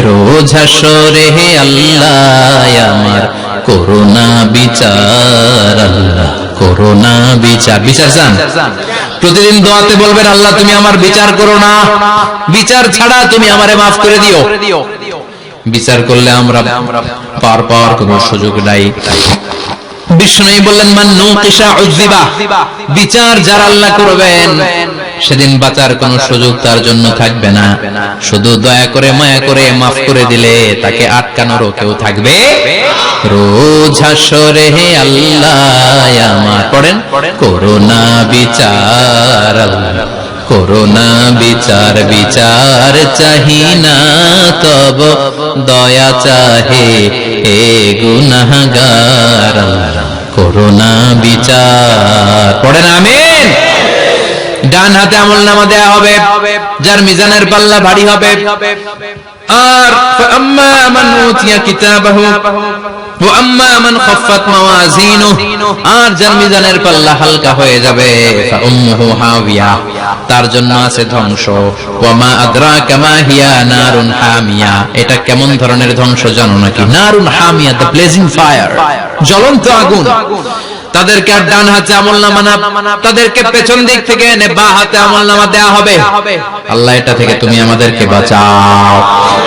[SPEAKER 1] রোজ হাসরে হে আল্লাহ আমার করোনা বিচার, আল্লাহ করোনা বিচার। বিচার চান? প্রতিদিন দোয়াতে বলবেন আল্লাহ তুমি আমার বিচার করো না, বিচার ছাড়া তুমি আমারে মাফ করে দিও। বিচার করলে আমরা পার পাওয়ার কোনো সুযোগ নাই। বিষ্ণু বললেন মান নুকিশা উযিবা, বিচার যারা আল্লাহ করবেন সেদিন বাঁচার কোনো সুযোগ তার জন্য থাকবে না। শুধু দয়া করে মায়া করে মাফ করে দিলে তাকে আটকানোরও কেউ থাকবে। রোজ হাসরে হে আল্লাহ আমার পড়েন করোনা বিচার, আল্লাহ করোনা বিচার, বিচার চাহি না তব দয়া চাহে এ গুনাহগার, আল্লাহ করোনা বিচার। পড়েন আমিন। ডান হাতে আমলনামা দেয়া হবে যার মিজানের পাল্লা ভারী হবে। আর ফাআম্মা মান উতিয়া কিতাবাহু ওয়া আম্মা মান খাফফাত মাওয়াজিনুহু, আর যার মিজানের পাল্লা হালকা হয়ে যাবে ফাউম্মুহু হাওিয়া, তার জন্য আছে ধ্বংস। ওয়া মা আদরাকা মা হিয়া নারুন হামিয়া, এটা কেমন ধরনের ধ্বংস জানো নাকি? নারুন হামিয়া, দ্য ব্লেজিং ফায়ার, জ্বলন্ত আগুন। তাদেরকে আর ডান হাতে আমলনামা না, তাদেরকে পেছন দিক থেকে এনে বাঁ হাতে আমলনামা দেয়া হবে। আল্লাহ এটা থেকে তুমি আমাদেরকে বাঁচাও।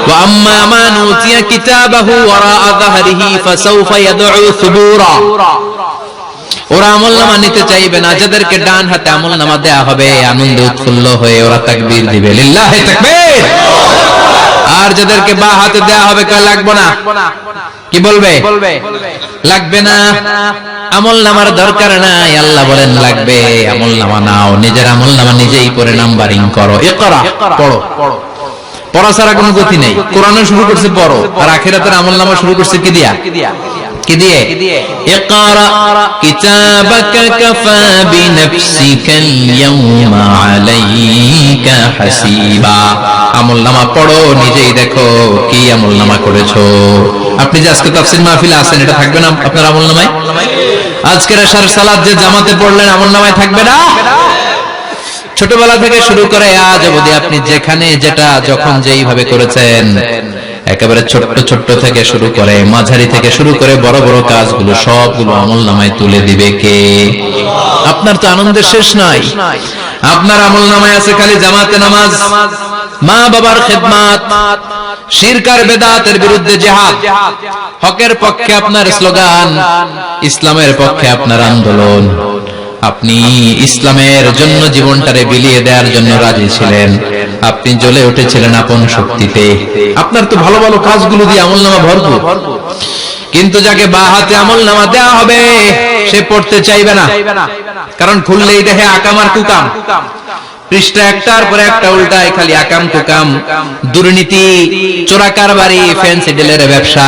[SPEAKER 1] ওয়া আম্মা মান উতিয়া কিতাবাহু ওয়ারাআ যাহরিহি ফাসাউফা ইয়াদউ সুবুরা, ওরা আমলনামা নিতে চাইবে না। যাদেরকে ডান হাতে আমলনামা দেয়া হবে আনন্দে উৎফুল্ল হয়ে ওরা তাকবীর দিবে, লিল্লাহি তাকবীর। আর যাদেরকে বাঁ হাতে দেয়া হবে কয় লাগবে না, কি বলবে? লাগবে না, আমলনামার দরকার নাই। আল্লাহ বলেন লাগবে, আমলনামা নাও, নিজের আমলনামা নিজেই পড়ে নাম্বারিং করো। ইকরা, পড়ো। পড়া ছাড়া কোনো গতি নেই। কোরআনও শুরু করছে পড়ো, আর আখিরাতের আমলনামা শুরু করছে কি দিয়া? কি দিয়ে? ইকরা কিতাবাকা কাফা বিনাফসিকাল ইয়াওমা আলাইকা হাসিবা, আমলনামা পড়ো, নিজেই দেখো কি আমলনামা করেছো। আপনি যে আজকে তাফসীর মাহফিলে আছেন, এটা থাকবে না আপনার আমলনামায়? আজকের এশার সালাত যে জামাতে পড়লেন, আমলনামায় থাকবে না? ছোটবেলা থেকে শুরু করে আজ অবধি আপনি যেখানে যেটা যখন যেইভাবে করেছেন, একেবারে ছোট্ট ছোট্ট থেকে শুরু করে মাঝারি থেকে শুরু করে বড় বড় কাজগুলো সবগুলো আমলনামায় তুলে দিবে কে? আপনার তো আনন্দের শেষ নাই। আপনার আমলনামায় আছে খালি জামাতে নামাজ, মা বাবার খেদমত, শিরক আর বেদাতের বিরুদ্ধে জিহাদ, হকের পক্ষে আপনার স্লোগান, ইসলামের পক্ষে আপনার আন্দোলন। আপনি ইসলামের জন্য জীবনটারে বিলিয়ে দেওয়ার জন্য রাজি ছিলেন, আপনি জ্বলে উঠেছিলেন আপন শক্তিতে। আপনার তো ভালো ভালো কাজগুলো দিয়ে আমলনামা ভরপুর। কিন্তু যাকে বাঁ হাতে আমলনামা দেওয়া হবে সে পড়তে চাইবে না, কারণ খুললেই দেখে আকাম আর কুকাম, পৃষ্ঠা একটার পর একটা উল্টায় খালি আকাম কুকাম, দুর্নীতি, চোরা কারবারি, ফ্যান্সি ডিলের ব্যবসা,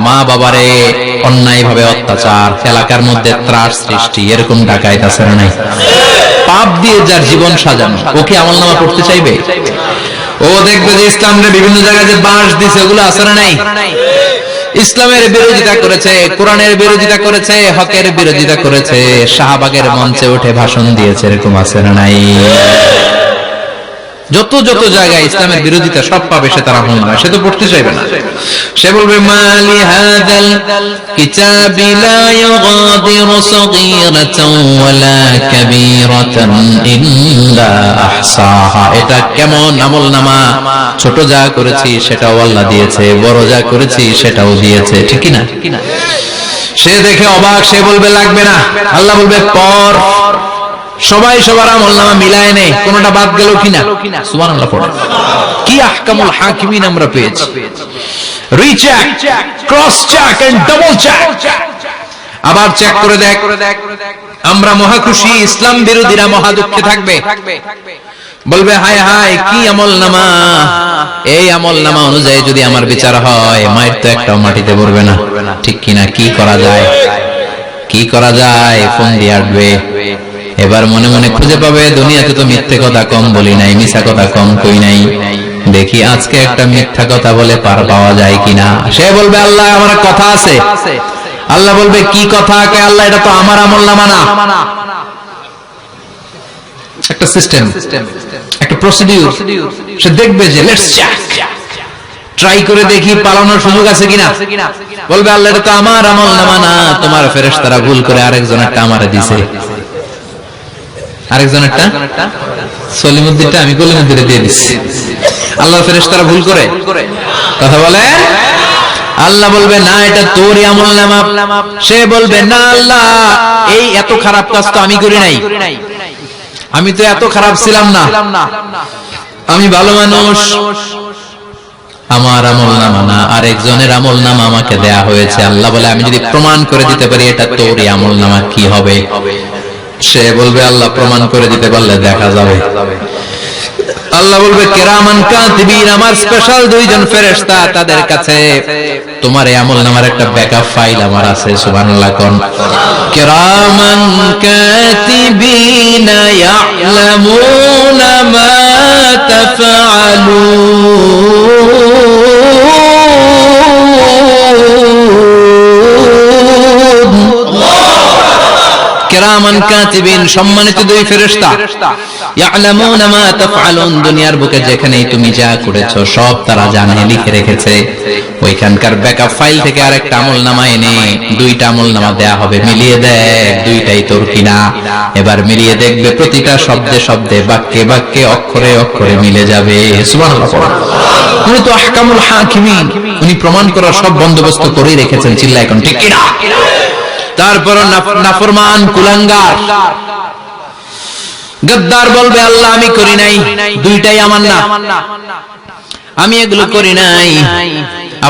[SPEAKER 1] মা বাবারে অন্যায় ভাবে অত্যাচার, এলাকার মধ্যে ত্রাস সৃষ্টি, এরকম ডাকাইত আছে না নাই? পাপ দিয়ে যার জীবন সাজানো, ওকে আমলনামা পড়তে চাইবে? ও দেখবে যে ইসলামের বিভিন্ন জায়গায় যে বাঁশ দিছে ওগুলো আছে না নাই? ইসলামের বিরোধিতা করেছে, কোরআনের বিরোধিতা করেছে, হকের বিরোধিতা করেছে, শাহবাগের মঞ্চে উঠে ভাষণ দিয়েছে, এরকম আছে না নাই? যত যত জায়গায় ইসলামের বিরোধিতা সব পাবে সে, তার আমলনামা সে তো পড়তে চাইবে না। সে বলবে মালি হাযাল কিতাবি লা ইউগাদিরু সাগীরাতান ওয়ালা কাবীরাতান ইল্লা আহসাহা, এটা কেমন আমলনামা? ছোট যা করেছি সেটাও আল্লাহ দিয়েছে, বড় যা করেছি সেটাও দিয়েছে, ঠিক কি না? সে দেখে অবাক, সে বলবে লাগবে না। আল্লাহ বলবে পড়। সবাই সবার আমলনামা মিলায় নেই, কোনটা বাদ গেল কিনা? সুবহানাল্লাহ পড়ে। কি আহকামুল হাকিমিন আমরা পেয়েছি। Recheck, cross check and double check, আবার চেক করে দেখ। আমরা মহা খুশি, ইসলাম বিরোধীরা মহা দুঃখে থাকবে, বলবে হায় হায় কি আমলনামা, এই আমলনামা অনুযায়ী যদি আমার বিচার হয় মায়ের তো একটাও মাটিতে পড়বে না, ঠিক কিনা? কি করা যায়? কি করা যায়? ফোন দিয়ে আসবে। এবার মনে মনে খুঁজে পাবে দুনিয়াতে তো মিথ্যে কথা কম বলি নাই, মিছা কথা কম কই নাই, দেখি আজকে একটা মিথ্যা কথা বলে পার পাওয়া যায় কিনা। সে বলবে আল্লাহ আমার কথা আছে। আল্লাহ বলবে কি কথা? কে আল্লাহ, এটা তো আমার আমলনামা না। একটা সিস্টেম, একটা প্রসিডিউর। সে দেখবে যে লেটস চেক, ট্রাই করে দেখি পালানোর সুযোগ আছে কিনা। বলবে আল্লাহ এটা তো আমার আমলনামা না, তোমার ফেরেশতারা ভুল করে আরেকজনেরটা আমারে দিয়েছে। আরেকজনেরটা সলিমুদ্দিনটা আমি কলিমুদ্দিনে দিয়ে দিচ্ছি। আল্লাহর ফেরেশতারা ভুল করে কথা বলে। আল্লাহ বলবে না এটা তোরই আমলনামা। সে বলবে না আল্লাহ এই এত খারাপ কাজ তো আমি করি নাই, আমি তো এত খারাপ ছিলাম না, আমি ভালো মানুষ। আমার আমলনামা না, আরেকজনের আমলনামা আমাকে দেয়া হয়েছে। আল্লাহ বলে আমি যদি প্রমাণ করে দিতে পারি এটা তোরই আমলনামা, কি হবে? সে বলবে আল্লাহ প্রমাণ করে দিতে পারলে দেখা যাবে। আল্লাহ বলবে কিরামান কাতিবিন, আমার স্পেশাল দুইজন ফেরেশতা, তাদের কাছে তোমার এই আমলনামার একটা ব্যাকআপ ফাইল আমার আছে। সুবহানাল্লাহ কোন কিরামান কাতিবিন ইয়ালামুনা মা কিরামান কাতিবিন, সম্মানিত দুই ফেরেশতা, ইয়ালামুনা মা তাফআলুন, দুনিয়ার বুকে যেখানেই তুমি যা করেছো সব তারা জানে, লিখে রেখেছে। ওইখানকার ব্যাকআপ ফাইল থেকে আরেকটা আমলনামা এনে দুইটা আমলনামা দেয়া হবে, মিলিয়ে দেখ দুইটাই তোর কিনা। এবার মিলিয়ে দেখবে প্রতিটা শব্দে শব্দে, বাক্যে বাক্যে, অক্ষরে অক্ষরে মিলে যাবে। সুবহানাল্লাহ। উনি তো আহকামুল হাকিমিন, উনি প্রমাণ করার সব বন্দোবস্ত করেই রেখেছেন। চিল্লায় এখন ঠিক কিনা? তারপর নাফরমান কুলাঙ্গার গদ্দার বলবে আল্লাহ আমি করি নাই, দুইটাই আমার না, আমি এগুলো করি নাই।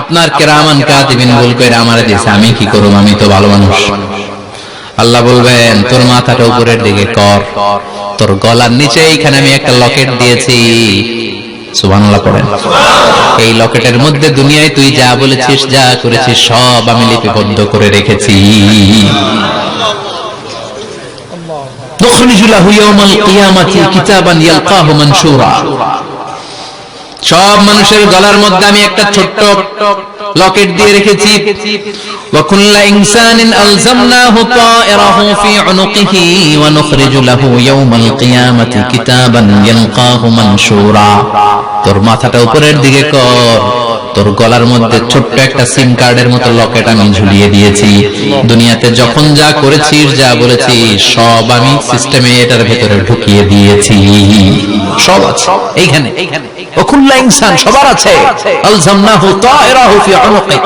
[SPEAKER 1] আপনার কিরামান কাতিবিন ভুল করে আমারে দিয়েছে, আমি কি করব? আমি তো ভালো মানুষ। আল্লাহ বলবেন তোর মাথাটা উপরের দিকে কর, তোর গলার নিচে এইখানে আমি একটা লকেট দিয়েছি। সুবহানাল্লাহ পড়েন। এই লকেটের মধ্যে দুনিয়ায় তুই যা বলেছিস, যা করেছিস সব আমি লিপিবদ্ধ করে রেখেছি। নুখরিজু লাহু ইয়াওমাল কিয়ামাতি কিতাবান ইয়ালকাহু মানশুরা, সব মানুষের গলার মধ্যে আমি একটা ছোট্ট লকেট দিয়ে রেখেছি। ওয়া কুল্লা ইনসানিন আলজামনাহু তায়রাহু ফি উনুকিহি ওয়া নুখরিজু লাহু ইয়াওমাল কিয়ামাতি কিতাবান ইয়ালকাহু মানশুরা। তোর মাথাটা উপরের দিকে কর, তোর গলার মধ্যে ছোট্ট একটা সিম কার্ডের মতো লকেট আমি ঝুলিয়ে দিয়েছি। দুনিয়াতে যখন যা করেছিস, যা বলেছিস সব আমি সিস্টেমে এটার ভেতরে ঢুকিয়ে দিয়েছি। সব আছে এইখানে। ওকুল্লা ইনসান, সবার আছে। আলজামনাহু তায়রাহু ফি উনুকি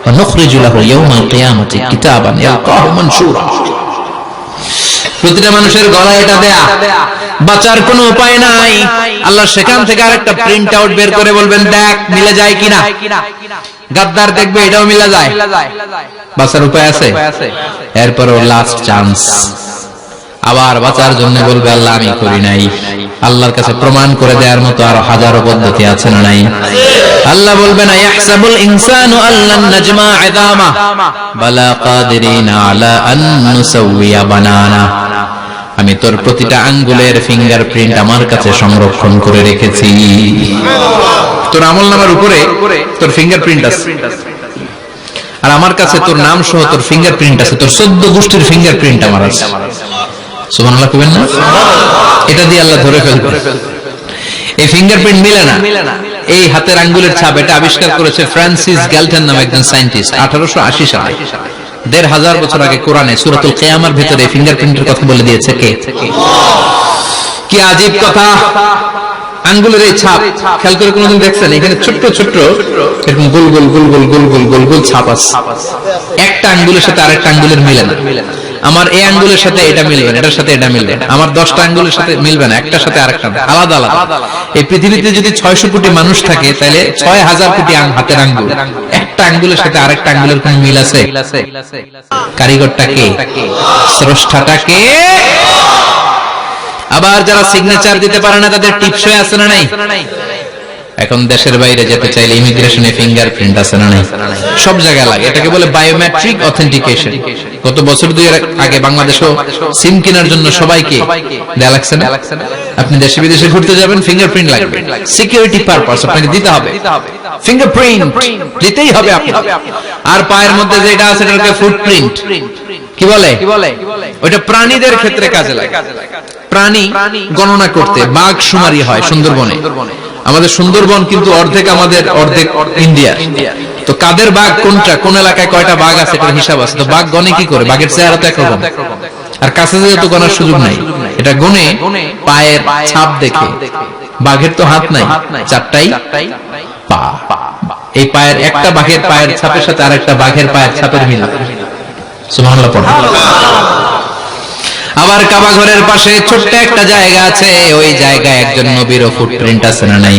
[SPEAKER 1] ওয়া নুখরিজু লাহু ইয়াওমাল কিয়ামাতি কিতাবান ইয়ালকাহু মানশুরা। প্রতিটা মানুষের গলায় এটা দেয়া, বাঁচার কোনো উপায় নাই। আল্লাহ সেখান থেকে আরেকটা প্রিন্ট আউট বের করে বলবেন দেখ মিলে যায় কিনা। গাদ্দার দেখবে এটাও মিলে যায়, বাঁচার উপায় আছে। এরপরও লাস্ট চান্স, আবার বাঁচার জন্য বলবে আল্লাহ আমি করি নাই। আল্লাহর কাছে প্রমাণ করে দেওয়ার মতো আর হাজারো পদ্ধতি আছে না নাই? আল্লাহ বলবেন ইয়াহসাবুল ইনসানু আল্লান নাজমা ইযামা বালা কাদিরিনা আলা আন নুসাউইয়া বানানা। আমি তোর প্রতিটা আঙ্গুলের ফিঙ্গারপ্রিন্ট আমার কাছে সংরক্ষণ করে রেখেছি। তোর আমলনামার উপরে তোর ফিঙ্গারপ্রিন্ট আছে, আর আমার কাছে তোর নাম সহ তোর ফিঙ্গারপ্রিন্ট আছে, তোর 14 গোষ্ঠীর ফিঙ্গারপ্রিন্ট আমার আছে। সুবহানাল্লাহ কইবেন না? এটা দিয়ে আল্লাহ ধরে ফেলবে। এই ফিঙ্গারপ্রিন্ট মিলে না, এই হাতের আঙ্গুলের ছাপ, এটা আবিষ্কার করেছে ফ্রান্সিস গ্যালটন নামে একজন সায়েন্টিস্ট 1880 সালে। 1500 বছর আগে কোরআনে সূরাতুল কিয়ামার ভিতরে ফিঙ্গারপ্রিন্টের কথা বলে দিয়েছে কে? কি আজীব কথা! আঙ্গুলের এই ছাপ খেয়াল করে কোনদিন দেখছেন? এখানে ছোট্ট ছোট্ট এরকম গোল গোল গোল গোল গোল গোল গোল গোল ছাপ আছে। একটা আঙ্গুলের সাথে আরেকটা আঙ্গুলের মিলে না। আমার এই আঙ্গুলের সাথে এটা মিলবে না, এটার সাথে এটা মিলবে না। আমার 10টা আঙ্গুলের সাথে মিলবে না, একটার সাথে আরেকটা আলাদা আলাদা। এই পৃথিবীতে যদি 600 কোটি মানুষ থাকে তাহলে 6000 কোটি হাতের আঙ্গুল, একটা আঙ্গুলের সাথে আরেকটা আঙ্গুলের কোন মিল আছে? কারিগরটা কে? স্রষ্টাটা কে? আবার যারা সিগনেচার দিতে পারে না তাদের টিপসই আছে না নাই? এখন দেশের বাইরে যেতে চাইলে ইমিগ্রেশনে ফিঙ্গারপ্রিন্ট আছে না নাই? সব জায়গায় লাগে, এটাকে বলে বায়োমেট্রিক অথেন্টিকেশন। গত বছর 2 আগে বাংলাদেশও সিম কেনার জন্য সবাইকে দেয়া লাগছে না? আপনি দেশে বিদেশে ঘুরতে যাবেন, ফিঙ্গারপ্রিন্ট লাগবে, সিকিউরিটি পারপাস আপনাকে দিতে হবে, ফিঙ্গারপ্রিন্ট দিতেই হবে আপনাকে। আর পায়ের মধ্যে যেটা আছে এটাকে ফুটপ্রিন্ট কি বলে? ওইটা প্রাণীদের ক্ষেত্রে কাজে লাগে। প্রাণী গণনা করতে বাঘ শুমারি হয় সুন্দরবনে। আমাদের সুন্দরবন কিন্তু অর্ধেক আমাদের, অর্ধেক ইন্ডিয়া। তো কাদের বাঘ কোনটা, কোন এলাকায় কয়টা বাঘ আছে এটার হিসাব আছে। তো বাঘ গনে কি করে? বাঘের চেহারা তো একরকম, আর কাছে যেহেতু গনার সুযোগ নাই, এটা গনে পায়ের ছাপ দেখে। বাঘের তো হাত নাই, 4টাই পা। এই পায়ের একটা বাঘের পায়ের ছাপের সাথে আরেকটা বাঘের পায়ের ছাপের মিল। সুবহানাল্লাহ পড়া। আবার কাবা ঘরের পাশে ছোট্ট একটা জায়গা আছে, ওই জায়গায় একজন নবীর ফুটপ্রিন্ট আছে না নাই?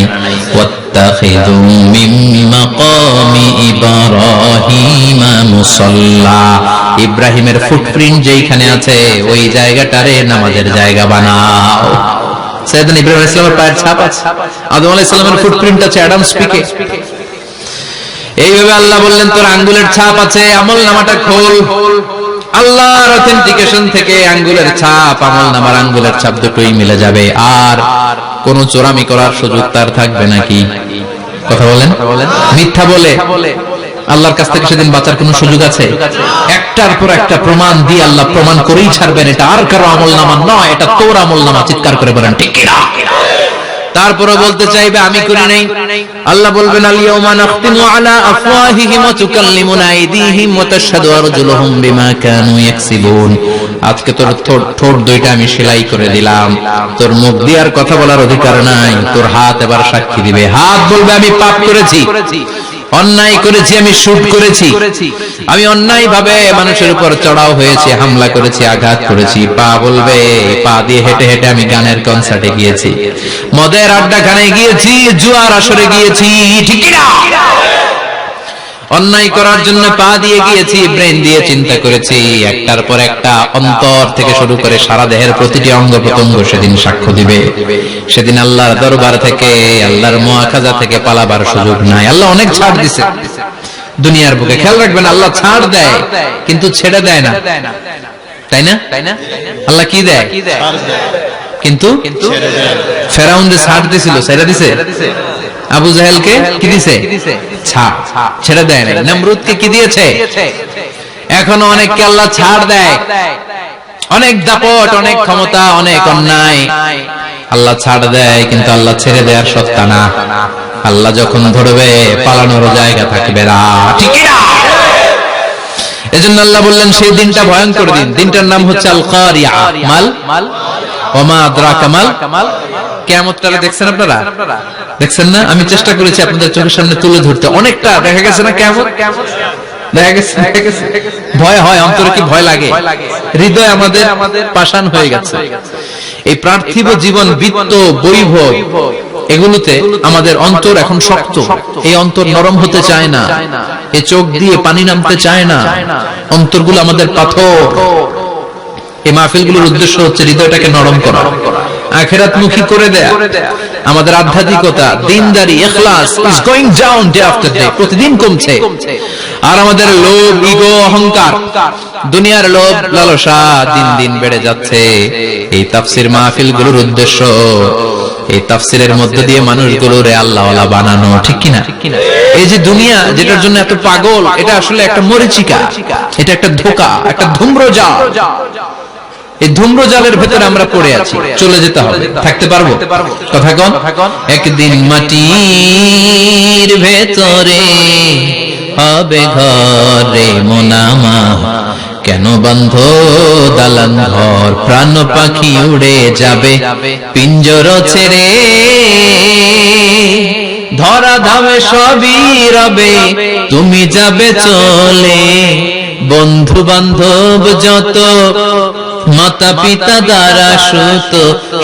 [SPEAKER 1] ওয়াত্তাখিযু মিন মাকামি ইব্রাহিমা মুসাল্লা, ইব্রাহিমের ফুটপ্রিন্ট যেখানে আছে ওই জায়গাটারে নামাজের জায়গা বানাও। সাইয়েদনা ইব্রাহিম আলাইহিস সালামের পায়ের ছাপ আছে, আদম আলাইহিস সালামের ফুটপ্রিন্ট আছে অ্যাডামস পিকে। এইভাবে আল্লাহ বললেন তোর আঙ্গুলের ছাপ আছে, আমলনামাটা খোল। আল্লাহর অথেন্টিকেশন থেকে আঙ্গুলের ছাপ, আমলনামার আঙ্গুলের ছাপ দুটোই মিলে যাবে, আর কোন চোরামি করার সুযোগ তার থাকবে নাকি? কথা বলেন। মিথ্যা বলে আল্লাহর কাছ থেকে সেদিন বাঁচার কোন সুযোগ আছে? একটার পর একটা প্রমাণ দিয়ে আল্লাহ প্রমাণ করেই ছাড়বেন, এটা আর কারো আমলনামা নয়, এটা তোর আমলনামা। চিৎকার করে বলেন ঠিক কিনা? তারপরে বলতে চাইবে আমি করি নাই, আল্লাহ বলবেন আল ইয়াউমা নাখতিমু আলা আফওয়াহিহিম ওয়া তুকাল্লিমুনা আইদিহিম ওয়া তাশহাদু আরজুলুহুম বিমা কানু ইয়াকসিবুন। আজকে তোর ঠোঁট দুইটা আমি সেলাই করে দিলাম, তোর মুখ দিয়ে আর কথা বলার অধিকার নাই, তোর হাত এবার সাক্ষী দিবে। হাত বলবে আমি পাপ করেছি, অন্যায় করেছি, আমি শুট করেছি, আমি অন্যায় ভাবে মানুষের উপর চড়াও হয়েছি, হামলা করেছি, আঘাত করেছি। পা বলবে, পা দিয়ে হেঁটে হেঁটে আমি গানের কনসার্টে গিয়েছি, মদের আড্ডাখানায় গিয়েছি, জুয়ার আসরে গিয়েছি, ঠিক না? অন্যায় করার জন্য পা দিয়ে গিয়েছি, ব্রেন দিয়ে চিন্তা করেছি। একটার পর একটা অন্তর থেকে শুরু করে সারা দেহের প্রতিটি অঙ্গ প্রত্যঙ্গ সেদিন সাক্ষ্য দিবে। সেদিন আল্লাহর দরবার থেকে, আল্লাহর মুআখাজা থেকে পালাবার সুযোগ নাই। আল্লাহ অনেক ছাড় দিছে দুনিয়ার বুকে, খেয়াল রাখবেন আল্লাহ ছাড় দেয় কিন্তু ছেড়ে দেয় না, তাই না? আল্লাহ কি দেয় কিন্তু ফেরাউন যে ছাড় দিছিল ছেড়ে দিছে, আবু জাহেলকে কি দিছে? ছাড়, ছেড়ে দেয় না। নমরুদকে কি দিয়েছে? এখনো অনেককে আল্লাহ ছাড় দেয়। অনেক দাপট, অনেক ক্ষমতা, অনেক অন্যায় আল্লাহ ছাড় দেয়, কিন্তু আল্লাহ ছেড়ে দেওয়ার সত্তা না। আল্লাহ যখন ধরবে পালানোর জায়গা থাকবে না, ঠিক না? এজন্য আল্লাহ বললেন সেই দিনটা ভয়ঙ্কর দিন। দিনটার নাম হচ্ছে আল কারিয়া। মাল ওয়া মা আদরাকা মাল, কিয়ামতটা দেখছেন আপনারা? দেখছেন না? আমি চেষ্টা করেছি আপনাদের চোখের সামনে তুলে ধরতে। অনেকটা দেখা গেছে না কিয়ামত? দেখা গেছে। ভয় হয়, অন্তরে কি ভয় লাগে? হৃদয় আমাদের পাষাণ হয়ে গেছে। এই পার্থিব জীবন, বিত্ত, বৈভব, এগুলোতে আমাদের অন্তর এখন শক্ত। এই অন্তর নরম হতে চায় না, এই চোখ দিয়ে পানি নামতে চায় না, অন্তরগুলো আমাদের পাথর। এই মাহফিলগুলোর উদ্দেশ্য হচ্ছে হৃদয়টাকে নরম করা, আখিরাতমুখী করে দেয়া। আমাদের আধ্যাত্মিকতা, দ্বীনদারি, ইখলাস is going down day after day, প্রতিদিন কমছে। আর আমাদের লোভ, ইগো, অহংকার, দুনিয়ার লোভ লালসা দিন দিন বেড়ে যাচ্ছে। এই তাফসীর মাহফিলগুলোর উদ্দেশ্য এই তাফসীরের মধ্য দিয়ে মানুষগুলোরে আল্লাহওয়ালা বানানো, ঠিক কিনা? এই যে দুনিয়া যেটার জন্য এত পাগল, এটা আসলে একটা মরিচিকা, এটা একটা ধোঁকা, একটা ধূম্রজাল। এই ধূম্রজালের ভেতরে আমরা পড়ে আছি, চলে যেতে হবে। থাকতে পারবো? কথা কন। একদিন মাটির ভেতরে হবে ঘরে মোনামা, কেন বন্ধ দালান ঘর, প্রাণ পাখি উড়ে যাবে পিঞ্জর ছেড়ে, ধরা ধামে সবই রবে তুমি যাবে চলে, বন্ধু বান্ধব যত, মাতা পিতা দ্বারা সুত,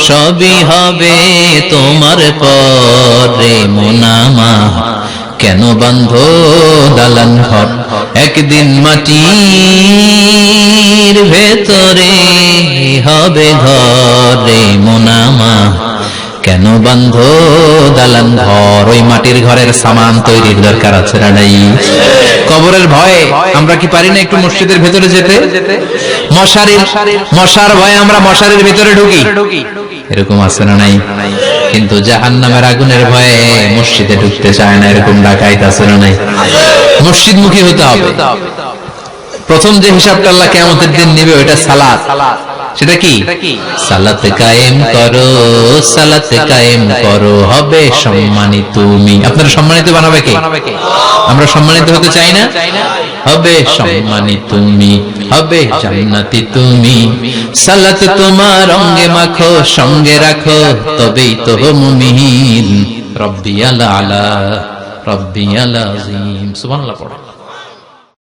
[SPEAKER 1] সবই হবে তোমার পরে মোনামা, কেন বন্ধ দালান ঘর, একদিন মাটির ভেতরে হবে ঘরে মোনামা, কেন বন্ধ দালান ঘর। ওই মাটির ঘরের সামান তৈরির দরকার আছে না নাই? কবরের ভয়ে আমরা কি পারি না একটু মসজিদের ভেতরে যেতে? মশার ভয়ে আমরা মশারির ভেতরে ঢুকি, এরকম আছে না নাই? কিন্তু জাহান্নামের আগুনের ভয়ে মসজিদে ঢুকতে চায় না, এরকম ডাকাইত আছে না নাই? মসজিদমুখী হতে হবে। প্রথম যে হিসাবটা আল্লাহ কিয়ামতের দিন নেবে ওইটা সালাত। সেটা কি? সালাত কায়েম করো, সালাত কায়েম করো, হবে সম্মানিত তুমি। আপনারা সম্মানিত বানাবে কে? আমরা সম্মানিত হতে চাই না? হবে সম্মানিত তুমি, হবে জান্নাতি তুমি, সালাত তোমার অঙ্গে মাখো, সঙ্গে রাখো, তবেই তো মুমিন। রব্বিয়াল আলা, রব্বিয়াল আযীম। সুবহানাল্লাহ পড়ো।